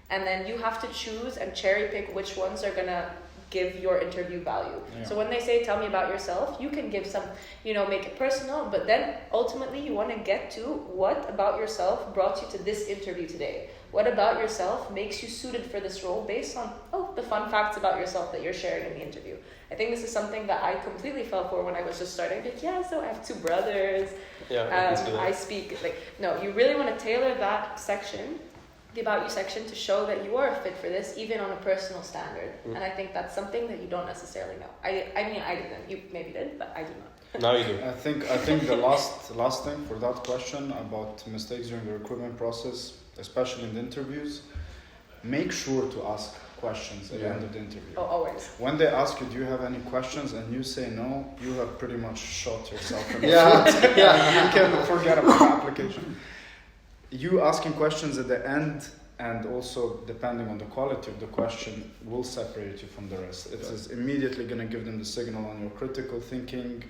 and then you have to choose and cherry pick which ones are gonna give your interview value. So when they say tell me about yourself, you can give some, make it personal, but then ultimately you want to get to what about yourself brought you to this interview today. What about yourself makes you suited for this role based on the fun facts about yourself that you're sharing in the interview. I think this is something that I completely fell for when I was just starting. Like, so I have 2 brothers. I speak you really want to tailor that section, the About You section, to show that you are a fit for this, even on a personal standard. And I think that's something that you don't necessarily know. I mean, I didn't. You maybe did, but I do not. Now you do. I think the last thing for that question about mistakes during the recruitment process, especially in the interviews, make sure to ask questions at the end of the interview. Oh, always. When they ask you, do you have any questions, and you say no, you have pretty much shot yourself in the foot. You can forget about the application. You asking questions at the end, and also depending on the quality of the question, will separate you from the rest. It is immediately going to give them the signal on your critical thinking.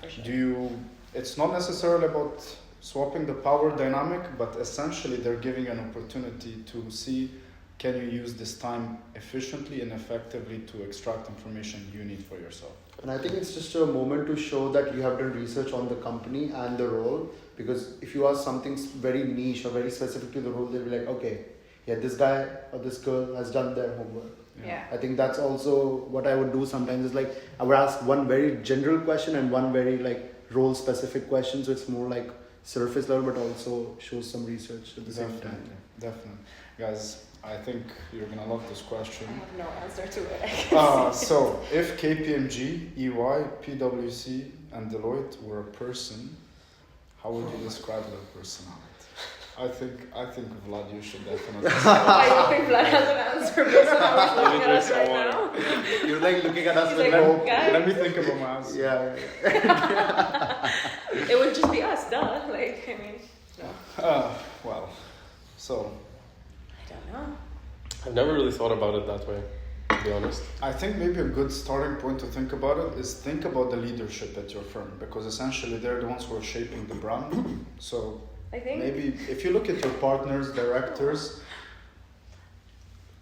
For sure. It's not necessarily about swapping the power dynamic, but essentially they're giving an opportunity to see, can you use this time efficiently and effectively to extract information you need for yourself. And I think it's just a moment to show that you have done research on the company and the role. Because if you ask something very niche or very specific to the role, they'll be like, okay, this guy or this girl has done their homework. I think that's also what I would do sometimes, is like I would ask one very general question and one very like role specific question, so it's more like surface level but also shows some research at the same time. Definitely. Guys, I think you're gonna love this question. I have no answer to it. So if KPMG, EY, PwC and Deloitte were a person, how would you describe their personality? I think Vlad, you should definitely. I don't think Vlad has an answer based on how he's looking at us right now. You're like looking at us He's with like, hope. Let me think about my answer. It would just be us, duh. No. So. I don't know. I've never really thought about it that way, to be honest. I think maybe a good starting point to think about it is think about the leadership at your firm, because essentially they're the ones who are shaping the brand. So I think maybe if you look at your partners, directors,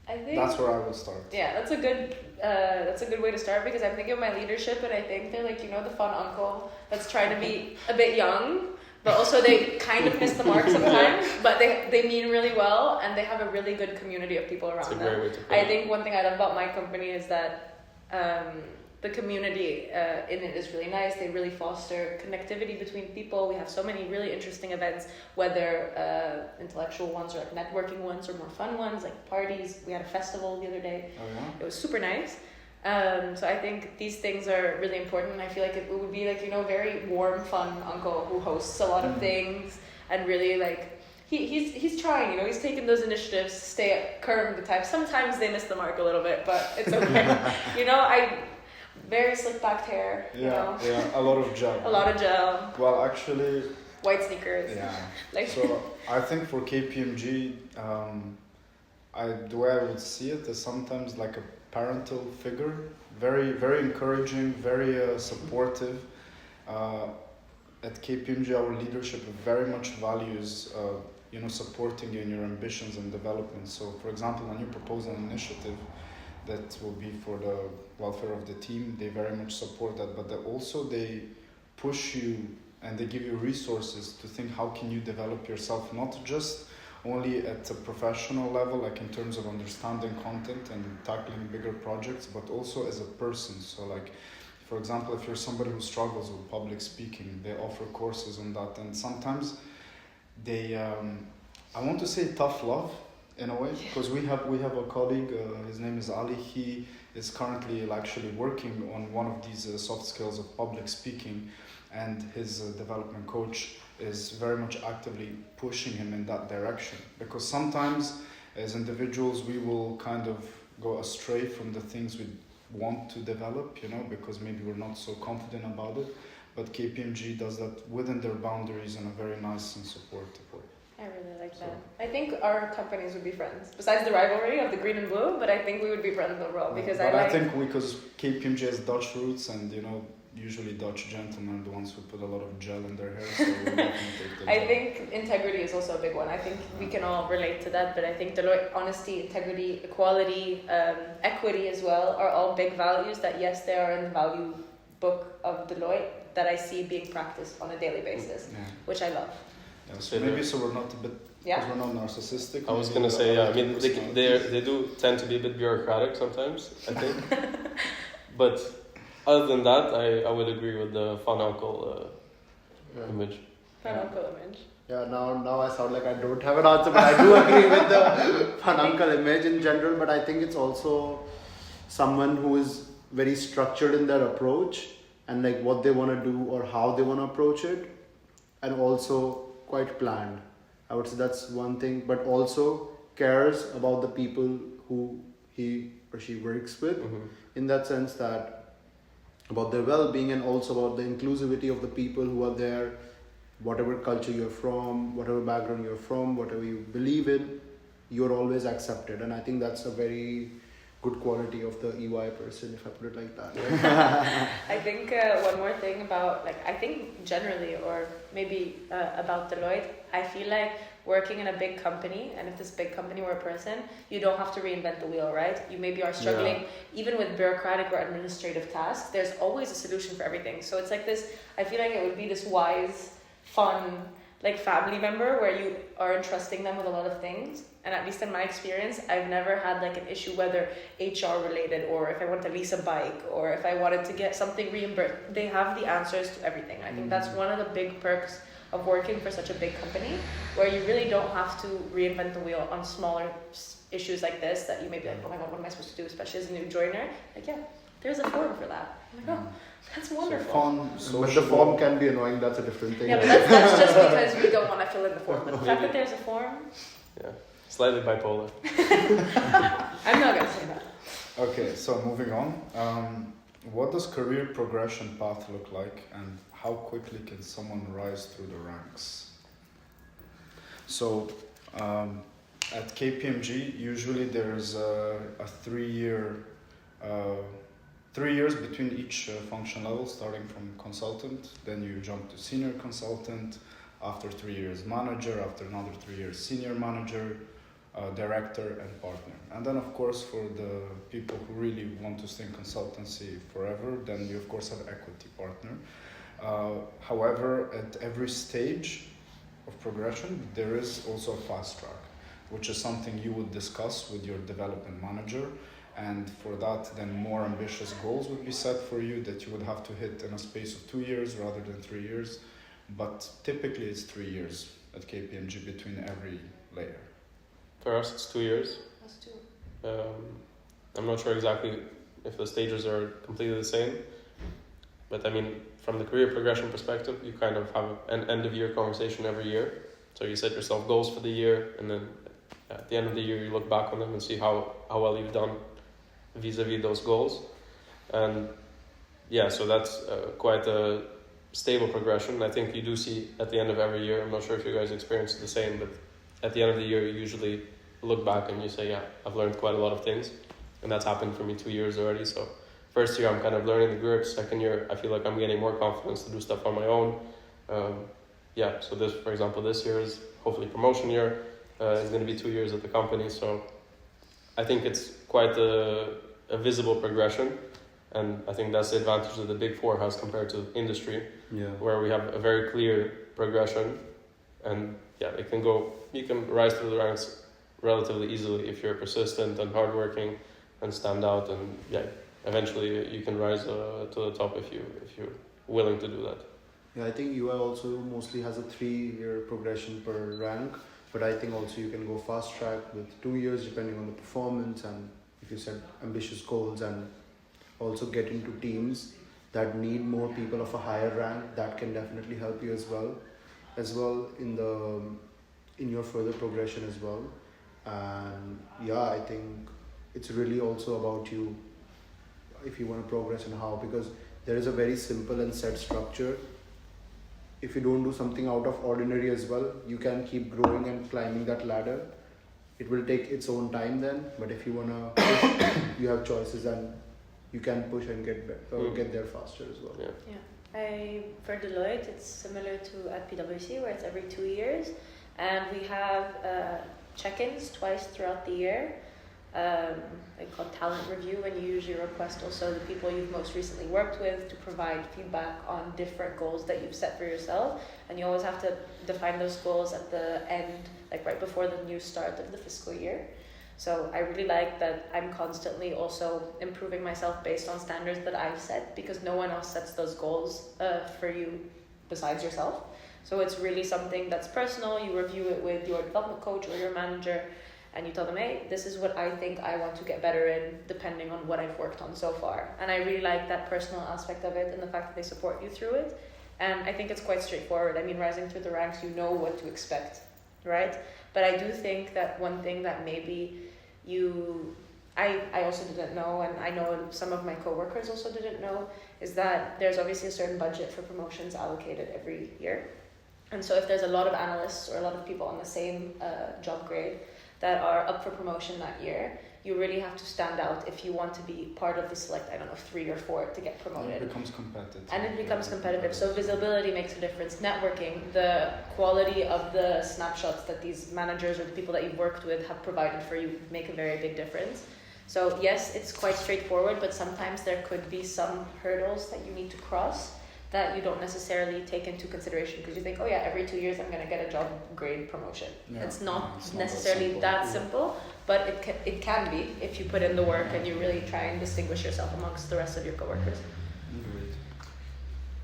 I think that's where I would start. Yeah, that's a good way to start, because I'm thinking of my leadership and I think they're like, the fun uncle that's trying to be a bit young, but also they kind of miss the mark sometimes, but they mean really well, and they have a really good community of people around them. I think one thing I love about my company is that the community in it is really nice. They really foster connectivity between people. We have so many really interesting events, whether intellectual ones or like networking ones or more fun ones, like parties. We had a festival the other day. Oh, yeah? It was super nice. So I think these things are really important. I feel like it would be like, very warm, fun uncle who hosts a lot of things and really like, he's trying, he's taking those initiatives to stay current with the time. Sometimes they miss the mark a little bit, but it's okay. very slick backed hair, you know. Yeah, a lot of gel. A lot of gel. Well, actually, White sneakers. yeah. Like So I think for KPMG, the way I would see it is sometimes like a parental figure, very, very encouraging, very supportive. At KPMG, our leadership very much values, supporting you in your ambitions and development. So, for example, when you propose an initiative that will be for the welfare of the team, they very much support that. But they push you and they give you resources to think how can you develop yourself, not just only at a professional level, like in terms of understanding content and tackling bigger projects, but also as a person. So like, for example, if you're somebody who struggles with public speaking, they offer courses on that. And sometimes they, I want to say tough love in a way, because we have a colleague, his name is Ali, he is currently actually working on one of these soft skills of public speaking, and his development coach is very much actively pushing him in that direction, because sometimes as individuals we will kind of go astray from the things we want to develop, because maybe we're not so confident about it, but KPMG does that within their boundaries in a very nice and supportive way. I really like that. I think our companies would be friends. Besides the rivalry of the green and blue, but I think we would be friends overall because I think because KPMG has Dutch roots, and usually Dutch gentlemen are the ones who put a lot of gel in their hair. So we definitely take the I gel. think integrity is also a big one. I think we can all relate to that, but I think Deloitte, honesty, integrity, equality, equity as well are all big values that, yes, they are in the value book of Deloitte that I see being practiced on a daily basis, which I love. Yeah, so maybe we're not a bit, because we're not narcissistic. I was going to say, I mean, they do tend to be a bit bureaucratic sometimes, I think. But other than that, I would agree with the fun uncle image. Fun uncle image. Yeah, now I sound like I don't have an answer, but I do agree with the fun uncle image in general, but I think it's also someone who is very structured in their approach and like what they want to do or how they want to approach it, and also quite planned. I would say that's one thing, but also cares about the people who he or she works with, in that sense that about their well-being, and also about the inclusivity of the people who are there, whatever culture you're from, whatever background you're from, whatever you believe in, you're always accepted. And I think that's a very good quality of the EY person, if I put it like that. I think one more thing about, I think generally, or maybe about Deloitte, I feel like working in a big company, and if this big company were a person, you don't have to reinvent the wheel, right? You maybe are struggling, even with bureaucratic or administrative tasks, there's always a solution for everything. So it's like this, I feel like it would be this wise, fun, family member where you are entrusting them with a lot of things. And at least in my experience, I've never had an issue, whether HR related, or if I want to lease a bike, or if I wanted to get something reimbursed. They have the answers to everything. I think that's one of the big perks of working for such a big company, where you really don't have to reinvent the wheel on smaller issues like this that you may be like, oh my God, what am I supposed to do, especially as a new joiner? There's a form for that. I'm like, oh, that's wonderful. But the form can be annoying, that's a different thing. Yeah, but that's just because we don't want to fill in the form. But the fact that there's a form... Yeah, slightly bipolar. I'm not going to say that. Okay, so moving on. What does career progression path look like, and how quickly can someone rise through the ranks? So, at KPMG, usually there's a 3 year 3 years between each function level, starting from consultant, then you jump to senior consultant, after 3 years manager, after another 3 years senior manager, director and partner. And then of course for the people who really want to stay in consultancy forever, then you of course have equity partner. However, at every stage of progression, there is also a fast track, which is something you would discuss with your development manager. And for that, then more ambitious goals would be set for you that you would have to hit in a space of 2 years rather than 3 years. But typically it's 3 years at KPMG between every layer. For us, it's 2 years. Us too. I'm not sure exactly if the stages are completely the same, but I mean, from the career progression perspective, you kind of have an end of year conversation every year. So you set yourself goals for the year, and then at the end of the year, you look back on them and see how well you've done vis-a-vis those goals. And yeah, so that's quite a stable progression. I think you do see at the end of every year, I'm not sure if you guys experience the same, but at the end of the year you usually look back and you say, yeah, I've learned quite a lot of things. And that's happened for me 2 years already. So first year I'm kind of learning the grips. Second year I feel like I'm getting more confidence to do stuff on my own. Yeah, so this, for example, this year is hopefully promotion year. It's going to be 2 years at the company. So I think it's quite a visible progression. And I think that's the advantage that the Big Four has compared to industry, where we have a very clear progression. And yeah, you can rise through the ranks relatively easily if you're persistent and hardworking and stand out. And yeah, eventually you can rise to the top if you're willing to do that. Yeah, I think UI also mostly has a 3-year progression per rank, but I think also you can go fast track with 2 years depending on the performance, and if you set ambitious goals, and also get into teams that need more people of a higher rank, that can definitely help you as well in your further progression as well. And yeah, I think it's really also about you if you want to progress and how, because there is a very simple and set structure. If you don't do something out of ordinary as well, you can keep growing and climbing that ladder. It will take its own time then, but if you want to push, you have choices and you can push and get there faster as well. Yeah. For Deloitte, it's similar to at PwC, where it's every 2 years, and we have check-ins twice throughout the year. They call talent review, and you usually request also the people you've most recently worked with to provide feedback on different goals that you've set for yourself, and you always have to define those goals at the end, like right before the new start of the fiscal year. So I really like that I'm constantly also improving myself based on standards that I've set, because no one else sets those goals for you besides yourself. So it's really something that's personal. You review it with your development coach or your manager, and you tell them, hey, this is what I think I want to get better in, depending on what I've worked on so far. And I really like that personal aspect of it and the fact that they support you through it. And I think it's quite straightforward. I mean, rising through the ranks, you know what to expect, right? But I do think that one thing that maybe I also didn't know, and I know some of my coworkers also didn't know, is that there's obviously a certain budget for promotions allocated every year. And so if there's a lot of analysts or a lot of people on the same job grade that are up for promotion that year, you really have to stand out if you want to be part of the select, 3 or 4 to get promoted. And it becomes competitive. So visibility makes a difference. Networking, the quality of the snapshots that these managers or the people that you've worked with have provided for you make a very big difference. So yes, it's quite straightforward, but sometimes there could be some hurdles that you need to cross that you don't necessarily take into consideration, because you think, oh yeah, every 2 years I'm going to get a job grade promotion. It's not necessarily that simple, but it can be if you put in the work and you really try and distinguish yourself amongst the rest of your coworkers.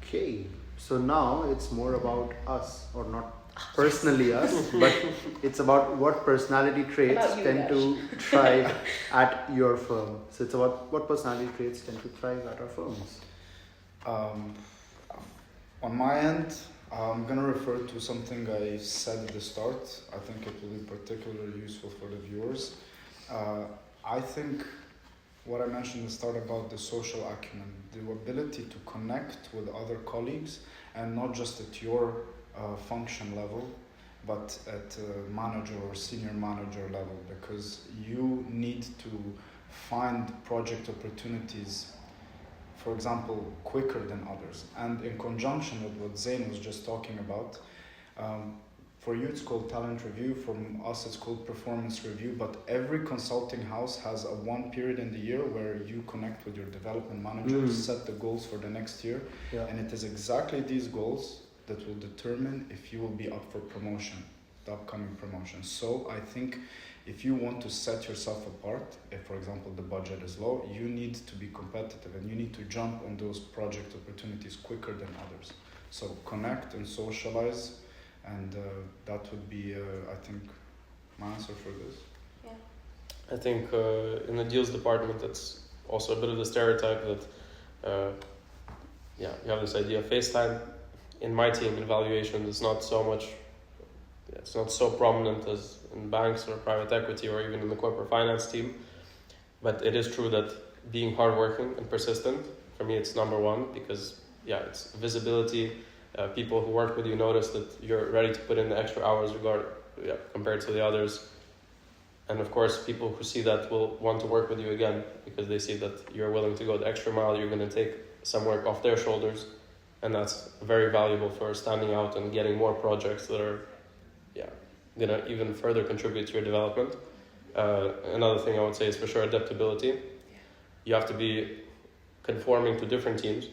Okay, so now it's more about us, or not personally us, but it's about what personality traits tend to thrive at your firm. So it's about what personality traits tend to thrive at our firms. On my end, I'm going to refer to something I said at the start. I think it will be particularly useful for the viewers. I think what I mentioned at the start about the social acumen, the ability to connect with other colleagues, and not just at your function level, but at manager or senior manager level, because you need to find project opportunities, for example, quicker than others. And in conjunction with what Zain was just talking about, for you it's called talent review, from us it's called performance review, but every consulting house has a one period in the year where you connect with your development manager, set the goals for the next year, and it is exactly these goals that will determine if you will be up for promotion, the upcoming promotion. So I think if you want to set yourself apart, if for example the budget is low, you need to be competitive and you need to jump on those project opportunities quicker than others. So connect and socialize, and that would be, I think, my answer for this. Yeah. I think in the deals department, that's also a bit of the stereotype that, you have this idea of FaceTime. In my team, in valuation, it's not so prominent as in banks or private equity or even in the corporate finance team. But it is true that being hardworking and persistent. For me, it's number one because it's visibility. People who work with you notice that you're ready to put in the extra hours compared to the others. And of course, people who see that will want to work with you again because they see that you're willing to go the extra mile, you're going to take some work off their shoulders. And that's very valuable for standing out and getting more projects that are going to even further contribute to your development. Another thing I would say is for sure adaptability. You have to be conforming to different teams.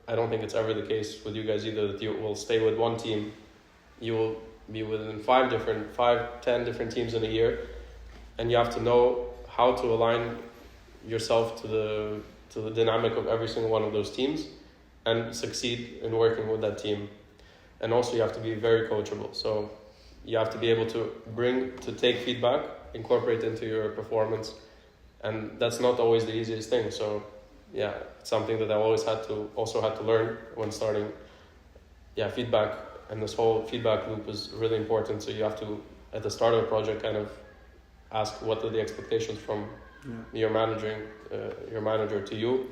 I don't think it's ever the case with you guys either that you will stay with one team. You will be within 10 different teams in a year, and you have to know how to align yourself to the dynamic of every single one of those teams and succeed in working with that team. And also you have to be very coachable. So you have to be able to take feedback, incorporate into your performance, and that's not always the easiest thing. So it's something that I always had to learn when starting. Feedback, and this whole feedback loop is really important. So you have to, at the start of a project, kind of ask what are the expectations from your manager to you,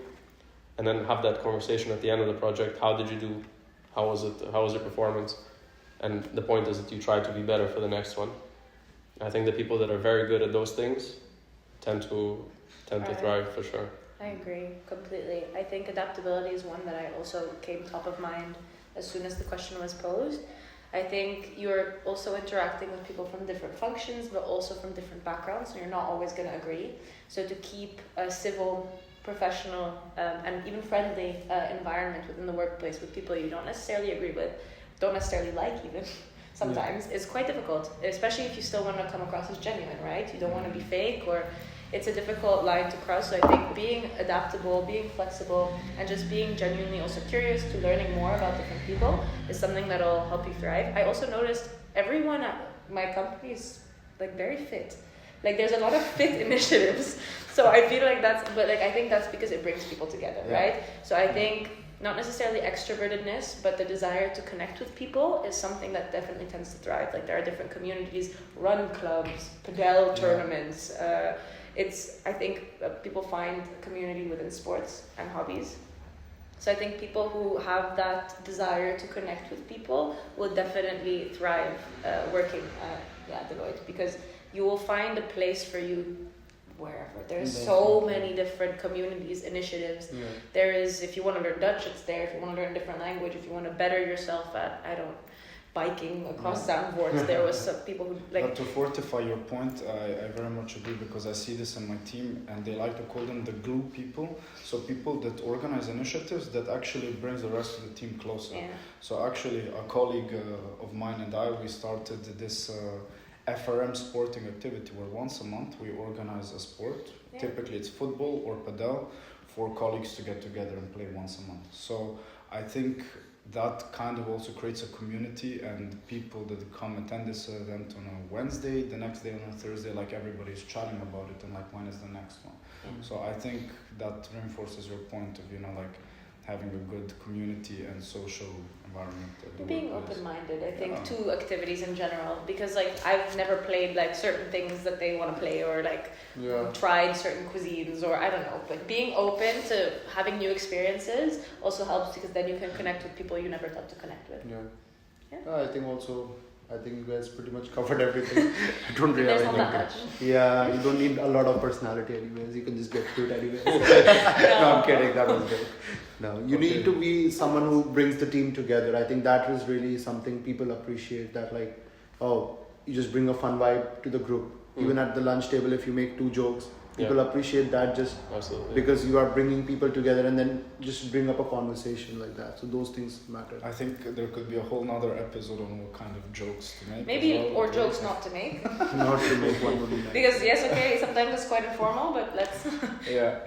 and then have that conversation at the end of the project. How did you do? How was your performance? And the point is that you try to be better for the next one. I think the people that are very good at those things tend to thrive for sure. I agree completely. I think adaptability is one that I also came top of mind as soon as the question was posed. I think you're also interacting with people from different functions, but also from different backgrounds, so you're not always going to agree. So to keep a civil, professional, and even friendly environment within the workplace with people you don't necessarily agree with, don't necessarily like even, sometimes, is quite difficult, especially if you still want to come across as genuine, right? You don't want to be fake, or it's a difficult line to cross. So I think being adaptable, being flexible, and just being genuinely also curious to learning more about different people is something that'll help you thrive. I also noticed everyone at my company is very fit. There's a lot of fit initiatives. So I feel I think that's because it brings people together, right? So I think not necessarily extrovertedness, but the desire to connect with people is something that definitely tends to thrive. There are different communities, run clubs, padel tournaments. I think people find community within sports and hobbies. So I think people who have that desire to connect with people will definitely thrive working at Deloitte, because you will find a place for you wherever. There's so many different communities, initiatives. There is, if you want to learn Dutch, it's there. If you want to learn a different language, if you want to better yourself at, biking across soundboards, there was some people who But to fortify your point, I very much agree, because I see this in my team, and they like to call them the glue people. So people that organize initiatives that actually brings the rest of the team closer. So actually a colleague of mine and I, we started this FRM sporting activity where once a month we organize a sport. Typically it's football or padel, for colleagues to get together and play once a month. So I think that kind of also creates a community, and people that come attend this event on a Wednesday, the next day on a Thursday, everybody's chatting about it, and when is the next one. So I think that reinforces your point of having a good community and social environment. Being open-minded, I think, to activities in general, because I've never played certain things that they want to play, or tried certain cuisines, or I don't know, but being open to having new experiences also helps, because then you can connect with people you never thought to connect with. I think you guys pretty much covered everything. I don't really There's not that much. You don't need a lot of personality anyways. You can just get through it anyways. No, I'm kidding. That was good. No, you need to be someone who brings the team together. I think that is really something people appreciate. That you just bring a fun vibe to the group. Even at the lunch table, if you make 2 jokes, people appreciate that, just because you are bringing people together, and then just bring up a conversation like that. So those things matter. I think there could be a whole nother episode on what kind of jokes to make. Maybe, or jokes not to make. Not to make, one would be nice. Because sometimes it's quite informal, but let's... Yeah.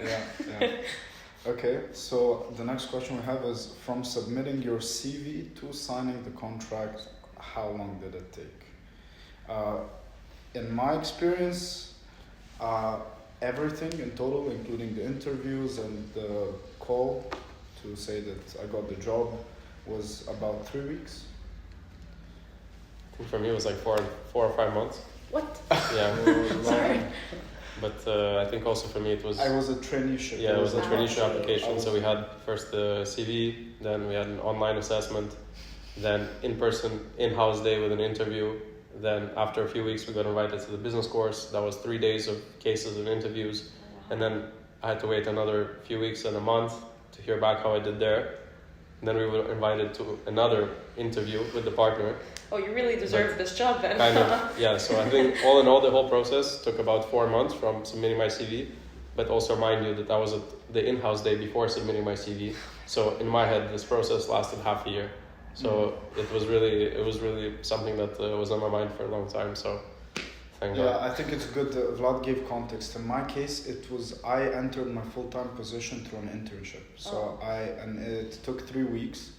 Okay, so the next question we have is, from submitting your CV to signing the contract, how long did it take? In my experience, everything in total, including the interviews and the call to say that I got the job, was about 3 weeks. I think for me it was 4 or 5 months. What? Yeah. Sorry. But I think also for me it was... I was a traineeship. Yeah, it was a Ah, traineeship okay. application. So we had first the CV, then we had an online assessment, then in-person, in-house day with an interview. Then after a few weeks we got invited to the business course. That was 3 days of cases and interviews. And then I had to wait another few weeks and a month to hear back how I did there. And then we were invited to another interview with the partner. Oh, you really deserve this job then. Kind of, yeah. So I think all in all, the whole process took about 4 months from submitting my CV. But also mind you that was at the in-house day before submitting my CV. So in my head, this process lasted half a year. So it was really something that was on my mind for a long time. So thank God. Yeah, I think it's good that Vlad gave context. In my case, I entered my full-time position through an internship. So and it took 3 weeks,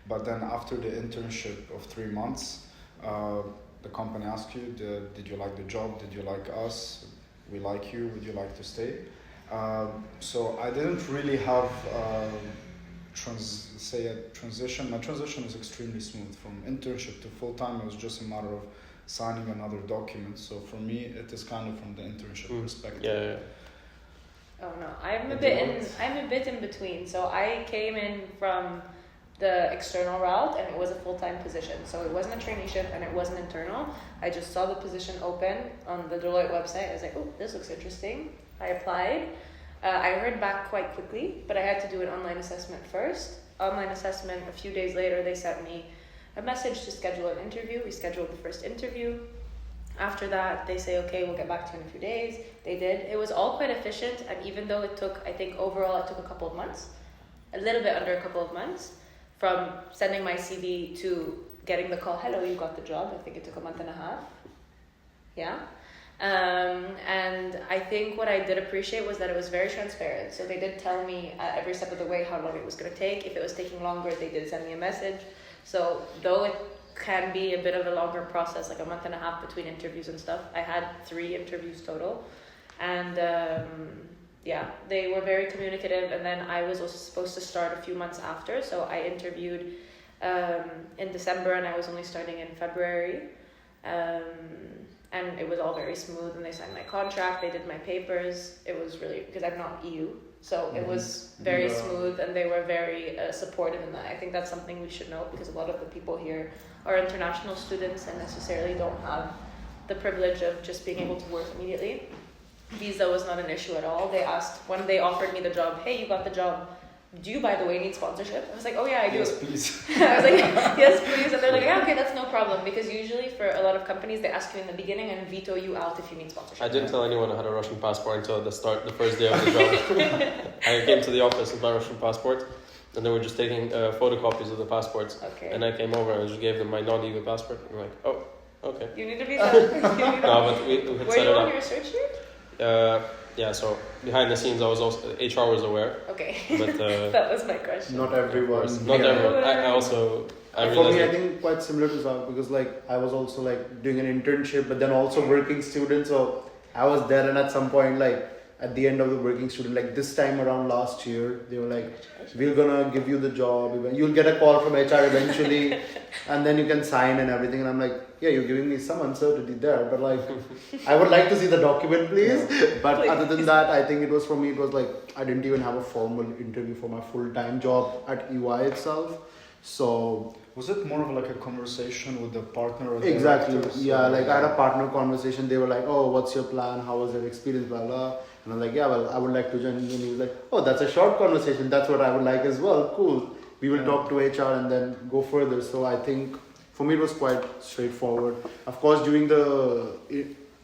but then after the internship of 3 months, the company asked you, did you like the job? Did you like us? We like you. Would you like to stay? So I didn't really have transition. My transition was extremely smooth from internship to full-time. It was just a matter of signing another document. So for me, it is kind of from the internship perspective. Yeah. Oh no, I'm a bit in between. So I came in from the external route, and it was a full-time position. So it wasn't a traineeship and it wasn't internal. I just saw the position open on the Deloitte website. I was like, oh, this looks interesting. I applied. I heard back quite quickly, but I had to do an online assessment first. Online assessment, a few days later, they sent me a message to schedule an interview. We scheduled the first interview. After that, they say, okay, we'll get back to you in a few days. They did. It was all quite efficient, and even though it took, I think overall it took a couple of months, a little bit under a couple of months, from sending my CV to getting the call, hello, you got the job. I think it took a month and a half. Yeah. And I think what I did appreciate was that it was very transparent. So they did tell me at every step of the way how long it was going to take. If it was taking longer, they did send me a message. So though it can be a bit of a longer process, like a month and a half between interviews and stuff, I had 3 interviews total. And yeah, they were very communicative. And then I was also supposed to start a few months after. So I interviewed in December, and I was only starting in February. And it was all very smooth, and they signed my contract, they did my papers. It was really, because I'm not EU, so it was very smooth, and they were very supportive in that. I think that's something we should know, because a lot of the people here are international students and necessarily don't have the privilege of just being able to work immediately. Visa was not an issue at all. They asked, when they offered me the job, hey, you got the job, do you, by the way, need sponsorship? I was like, oh yeah, I do. Yes, please. I was like, yes, please. And they're like, yeah, okay, that's no problem. Because usually for a lot of companies, they ask you in the beginning and veto you out if you need sponsorship. I didn't tell anyone I had a Russian passport until the first day of the job. I came to the office with my Russian passport, and they were just taking photocopies of the passports. Okay. And I came over and just gave them my non-EU passport. And I'm like, oh, okay. You need a visa. No, but we had Were set you it on up. your search sheet? Yeah, so behind the scenes, I was also HR was aware. Okay. But that was my question. Not everyone. Not Yeah. everyone. I For realized me, I that- think quite similar to Zach, because like I was also like doing an internship, but then also working student. So I was there, and at some point, like at the end of the working student, like this time around last year, they were like, "We're gonna give you the job. You'll get a call from HR eventually, and then you can sign and everything." And I'm like, "Yeah, you're giving me some uncertainty there, but like, I would like to see the document, please." But Please. other than that, I think it was for me. It was like I didn't even have a formal interview for my full-time job at EY itself. So Was it more of like a conversation with the partner or exactly, directors? yeah. Like I had a partner conversation. They were like, "Oh, what's your plan? How was your experience?" Blah blah. And I'm like, "Yeah, well, I would like to join." And he was like, "Oh, that's a short conversation. That's what I would like as well. Cool. We will Yeah. talk to HR and then go further." So I think for me it was quite straightforward. Of course, during the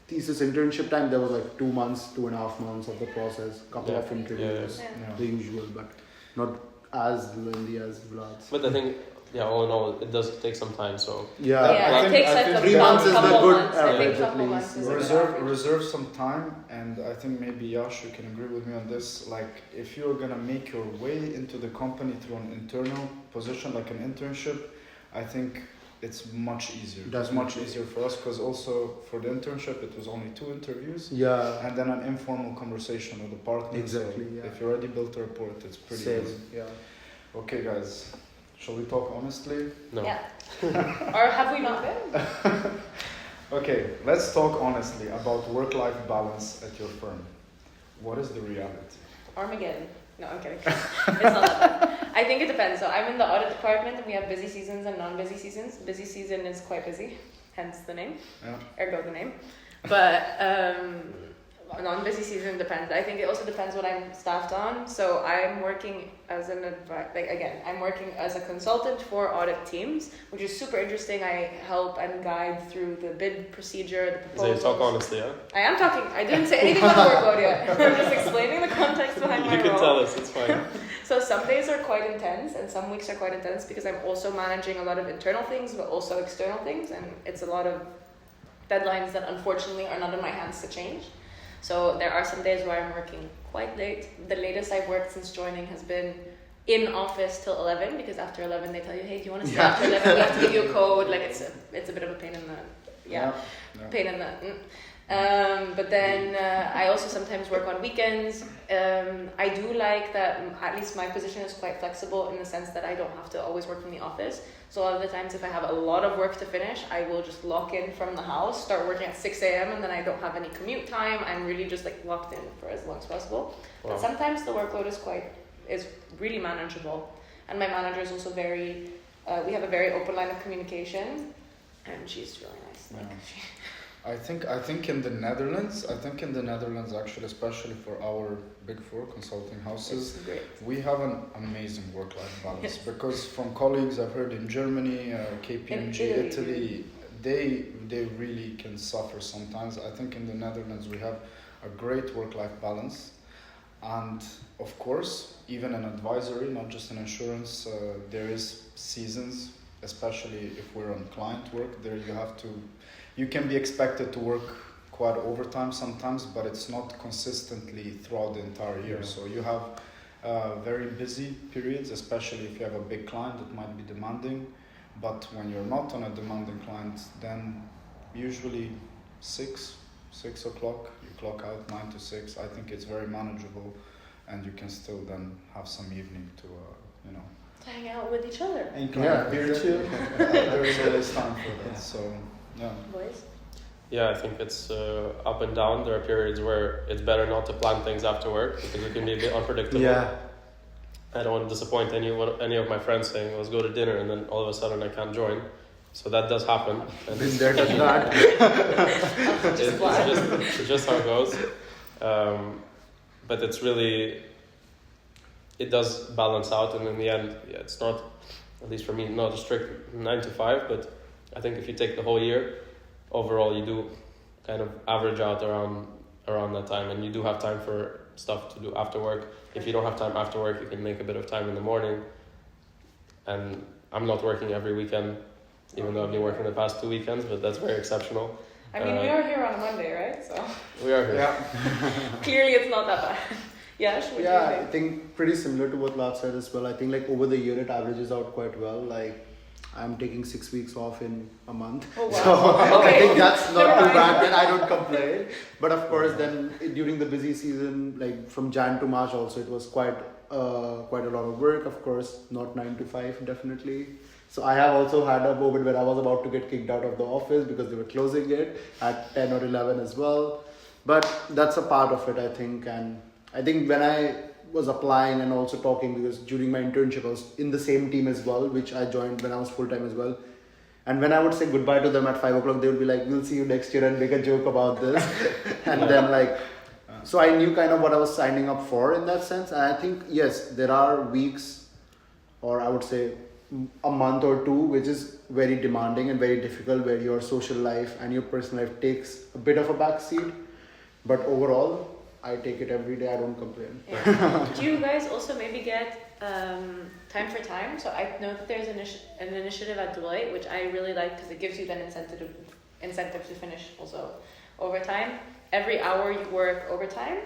thesis internship time, there was like 2 months, 2.5 months of the process, couple Yeah. of interviews, Yeah. Yeah. the usual, but not as lengthy as Vlad's. But I think, yeah, all in all, it does take some time. So Yeah, Yeah, I it think- takes I like think a 3 months is the couple good months. I think average at couple least. months is a good Reserve average. reserve some time, and I think maybe Yash, you can agree with me on this. Like, if you're gonna make your way into the company through an internal position, like an internship, I think it's much easier. It's much Definitely. easier for us, because also for the internship, it was only 2 interviews, Yeah, and then an informal conversation with the partner. Exactly, So yeah. if you already built a rapport, it's pretty same. easy. Yeah. Okay, guys, shall we talk honestly? no. Yeah. Or have we not been? Okay, let's talk honestly about work-life balance at your firm. What is the reality? Armageddon. No, I'm kidding. It's not that bad. I think it depends. So I'm in the audit department and we have busy seasons and non-busy seasons. Busy season is quite busy, hence the name, ergo the name. But non-busy season depends. I think it also depends what I'm staffed on. So I'm working as I'm working as a consultant for audit teams, which is super interesting. I help and guide through the bid procedure, the So proposals. you talk honestly, yeah? I am talking. I didn't say anything about the workload yet. I'm just explaining the context behind my You role. can tell us, it's fine. So some days are quite intense and some weeks are quite intense because I'm also managing a lot of internal things but also external things, and it's a lot of deadlines that unfortunately are not in my hands to change. So there are some days where I'm working quite late. The latest I've worked since joining has been in office till 11, because after 11 they tell you, hey, do you want to stay after 11? We have to give you a code. Like it's a bit of a pain in the pain in the. But then I also sometimes work on weekends. I do like that at least my position is quite flexible in the sense that I don't have to always work from the office. So a lot of the times if I have a lot of work to finish, I will just lock in from the house, start working at 6 a.m. and then I don't have any commute time. I'm really just like locked in for as long as possible. Wow. But sometimes the workload is really manageable. And my manager is also very, we have a very open line of communication, and she's really nice. Like, I think in the Netherlands, actually, especially for our big four consulting houses, it's great. we have an amazing work-life balance. Because from colleagues I've heard in Germany, KPMG, In Italy, they really can suffer sometimes. I think in the Netherlands we have a great work-life balance, and of course, even in advisory, not just in insurance, there is seasons, especially if we're on client work. There you can be expected to work quite overtime sometimes, but it's not consistently throughout the entire year. Yeah. So you have very busy periods, especially if you have a big client that might be demanding. But when you're not on a demanding client, then usually 6 o'clock, you clock out 9 to 6. I think it's very manageable, and you can still then have some evening to, Hang out with each other. beer too. There's always time for that. So, yeah. Boys? Yeah, I think it's up and down. There are periods where it's better not to plan things after work because it can be a bit unpredictable. Yeah. I don't want to disappoint any of my friends saying, let's go to dinner, and then all of a sudden I can't join. So that does happen. And Been there, done that. it's just how it goes. But it's really, it does balance out, and in the end, it's not, at least for me, not a strict 9 to 5, but I think if you take the whole year, overall you do kind of average out around that time, and you do have time for stuff to do after work. If you don't have time after work, you can make a bit of time in the morning. And I'm not working every weekend, even though I've been working the past 2 weekends, but that's very exceptional. I mean, we are here on a Monday, right? So We are here. Yeah. clearly it's not that bad. Yes, what do you Yeah, I think? think pretty similar to what Lars said as well. I think like over the year it averages out quite well. Like I'm taking 6 weeks off in a month. Oh, wow. So Okay. I think that's not Never too mind. bad, then I don't complain. But of course then during the busy season, like from Jan to March also, it was quite a lot of work. Of course, not 9 to 5 definitely. So I have also had a moment where I was about to get kicked out of the office because they were closing it at 10 or 11 as well. But that's a part of it, I think. And I think when I was applying and also talking, because during my internship I was in the same team as well, which I joined when I was full-time as well. And when I would say goodbye to them at 5 o'clock, they would be like, we'll see you next year, and make a joke about this. And then like, so I knew kind of what I was signing up for in that sense. And I think, yes, there are weeks, or I would say a month or two, which is very demanding and very difficult, where your social life and your personal life takes a bit of a backseat. But overall, I take it every day. I don't complain. Yeah. Do you guys also maybe get time for time? So I know that there's an initiative at Deloitte, which I really like because it gives you then incentive to finish also overtime. Every hour you work overtime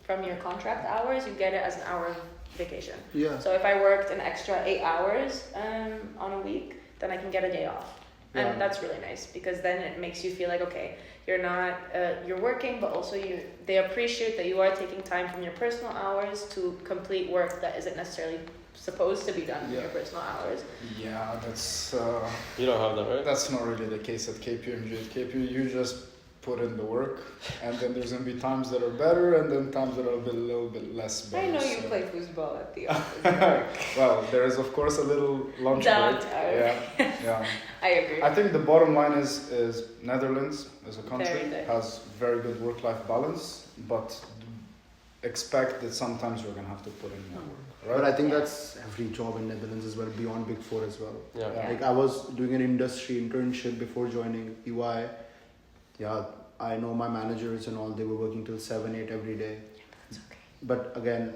from your contract hours, you get it as an hour of vacation. Yeah. So if I worked an extra 8 hours on a week, then I can get a day off. Yeah. And that's really nice because then it makes you feel like, okay, you're not, you're working, but also they appreciate that you are taking time from your personal hours to complete work that isn't necessarily supposed to be done in Yeah. your personal hours. Yeah, that's You don't have that, right? that's not really the case at KPMG. At KPMG, you just put in the work, and then there's gonna be times that are better, and then times that are a little bit less better. I know you so- play foosball at the office. Well, there is of course a little lunch break. Downtime. Yeah. I agree. I think the bottom line is Netherlands as a country Very good. has very good work-life balance, but expect that sometimes you're gonna have to put in more work, right? But I think Yeah. that's every job in Netherlands as well, beyond Big Four as well. Yeah. Yeah. Like I was doing an industry internship before joining EY. Yeah, I know my managers and all, they were working till 7, 8 every day. That's okay. But again,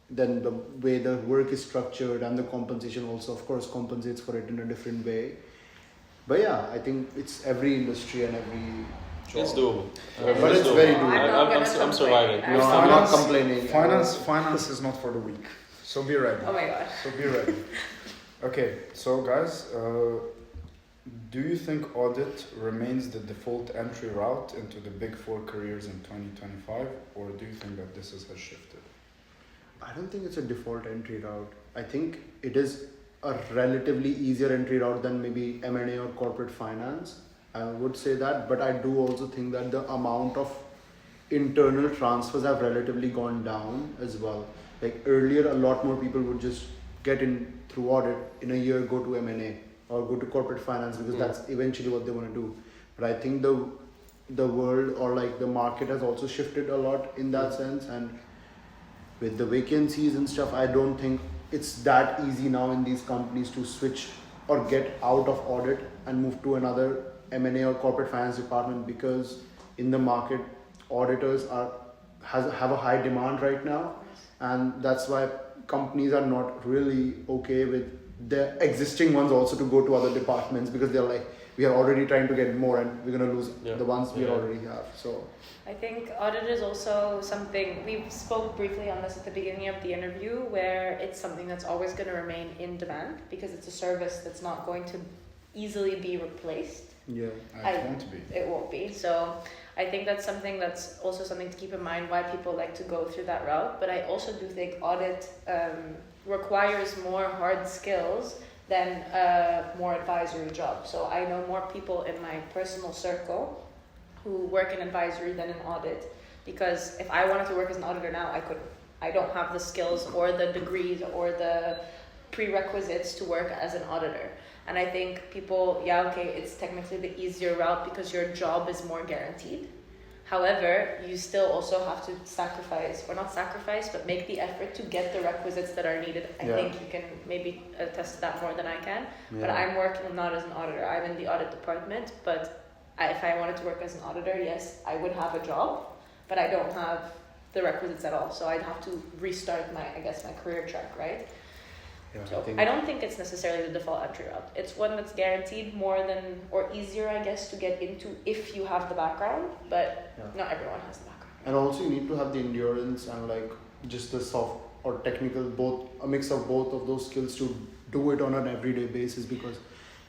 then the way the work is structured and the compensation also, of course, compensates for it in a different way. But yeah, I think it's every industry and every job. It's doable. But it's very doable. I'm not gonna I'm complain. surviving. I'm No, not- I'm not complaining. Finance is not for the weak, so be ready. Oh my god. So be ready. Okay, so guys, do you think audit remains the default entry route into the Big Four careers in 2025, or do you think that this has shifted? I don't think it's a default entry route. I think it is a relatively easier entry route than maybe M&A or corporate finance. I would say that, but I do also think that the amount of internal transfers have relatively gone down as well. Like earlier, a lot more people would just get in through audit, in a year go to M&A or go to corporate finance because that's eventually what they want to do. But I think the world or like the market has also shifted a lot in that sense, and with the vacancies and stuff, I don't think it's that easy now in these companies to switch or get out of audit and move to another M&A or corporate finance department, because in the market auditors have a high demand right now, and that's why companies are not really okay with the existing ones also to go to other departments, because they're like, we are already trying to get more and we're going to lose the ones we already have. So I think audit is also something, we spoke briefly on this at the beginning of the interview, where it's something that's always going to remain in demand because it's a service that's not going to easily be replaced. yeah, It won't be. It won't be. So I think that's also something to keep in mind why people like to go through that route. But I also do think audit requires more hard skills than a more advisory job. So I know more people in my personal circle who work in advisory than in audit, because if I wanted to work as an auditor now, I couldn't. I don't have the skills or the degrees or the prerequisites to work as an auditor. And I think people, it's technically the easier route because your job is more guaranteed. However, you still also have to but make the effort to get the requisites that are needed. I think you can maybe attest to that more than I can. But I'm working not as an auditor. I'm in the audit department. But if I wanted to work as an auditor, yes, I would have a job. But I don't have the requisites at all. So I'd have to restart my career track, right? So I don't think it's necessarily the default entry route. It's one that's guaranteed more than, or easier, I guess, to get into if you have the background, but not everyone has the background. and also you need to have the endurance and like just the soft or technical, a mix of both of those skills to do it on an everyday basis, because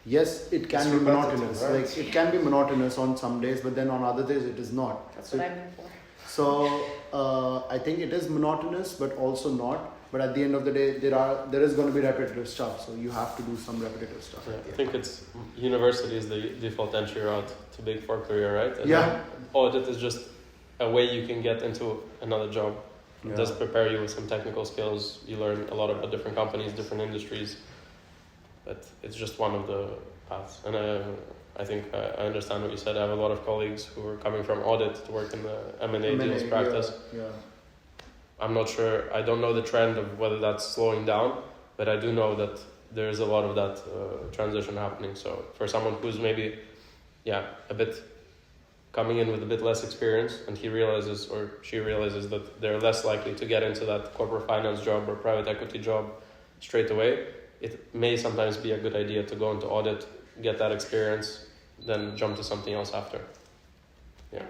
yes, it can It's be repetitive, monotonous. right? Like it can be monotonous on some days, but then on other days it is not. That's what I'm in for. So I think it is monotonous, but also not. But at the end of the day, there is going to be repetitive stuff. So you have to do some repetitive stuff. Yeah, I think it's university is the default entry route to Big Four career, right? And Yeah. audit is just a way you can get into another job. It does prepare you with some technical skills. You learn a lot about different companies, different industries. But it's just one of the paths. And I think I understand what you said. I have a lot of colleagues who are coming from audit to work in the M&A deals practice. Yeah. I'm not sure. I don't know the trend of whether that's slowing down, but I do know that there is a lot of that transition happening. So for someone who's maybe, a bit coming in with a bit less experience, and he realizes or she realizes that they're less likely to get into that corporate finance job or private equity job straight away, it may sometimes be a good idea to go into audit, get that experience, then jump to something else after. Yeah.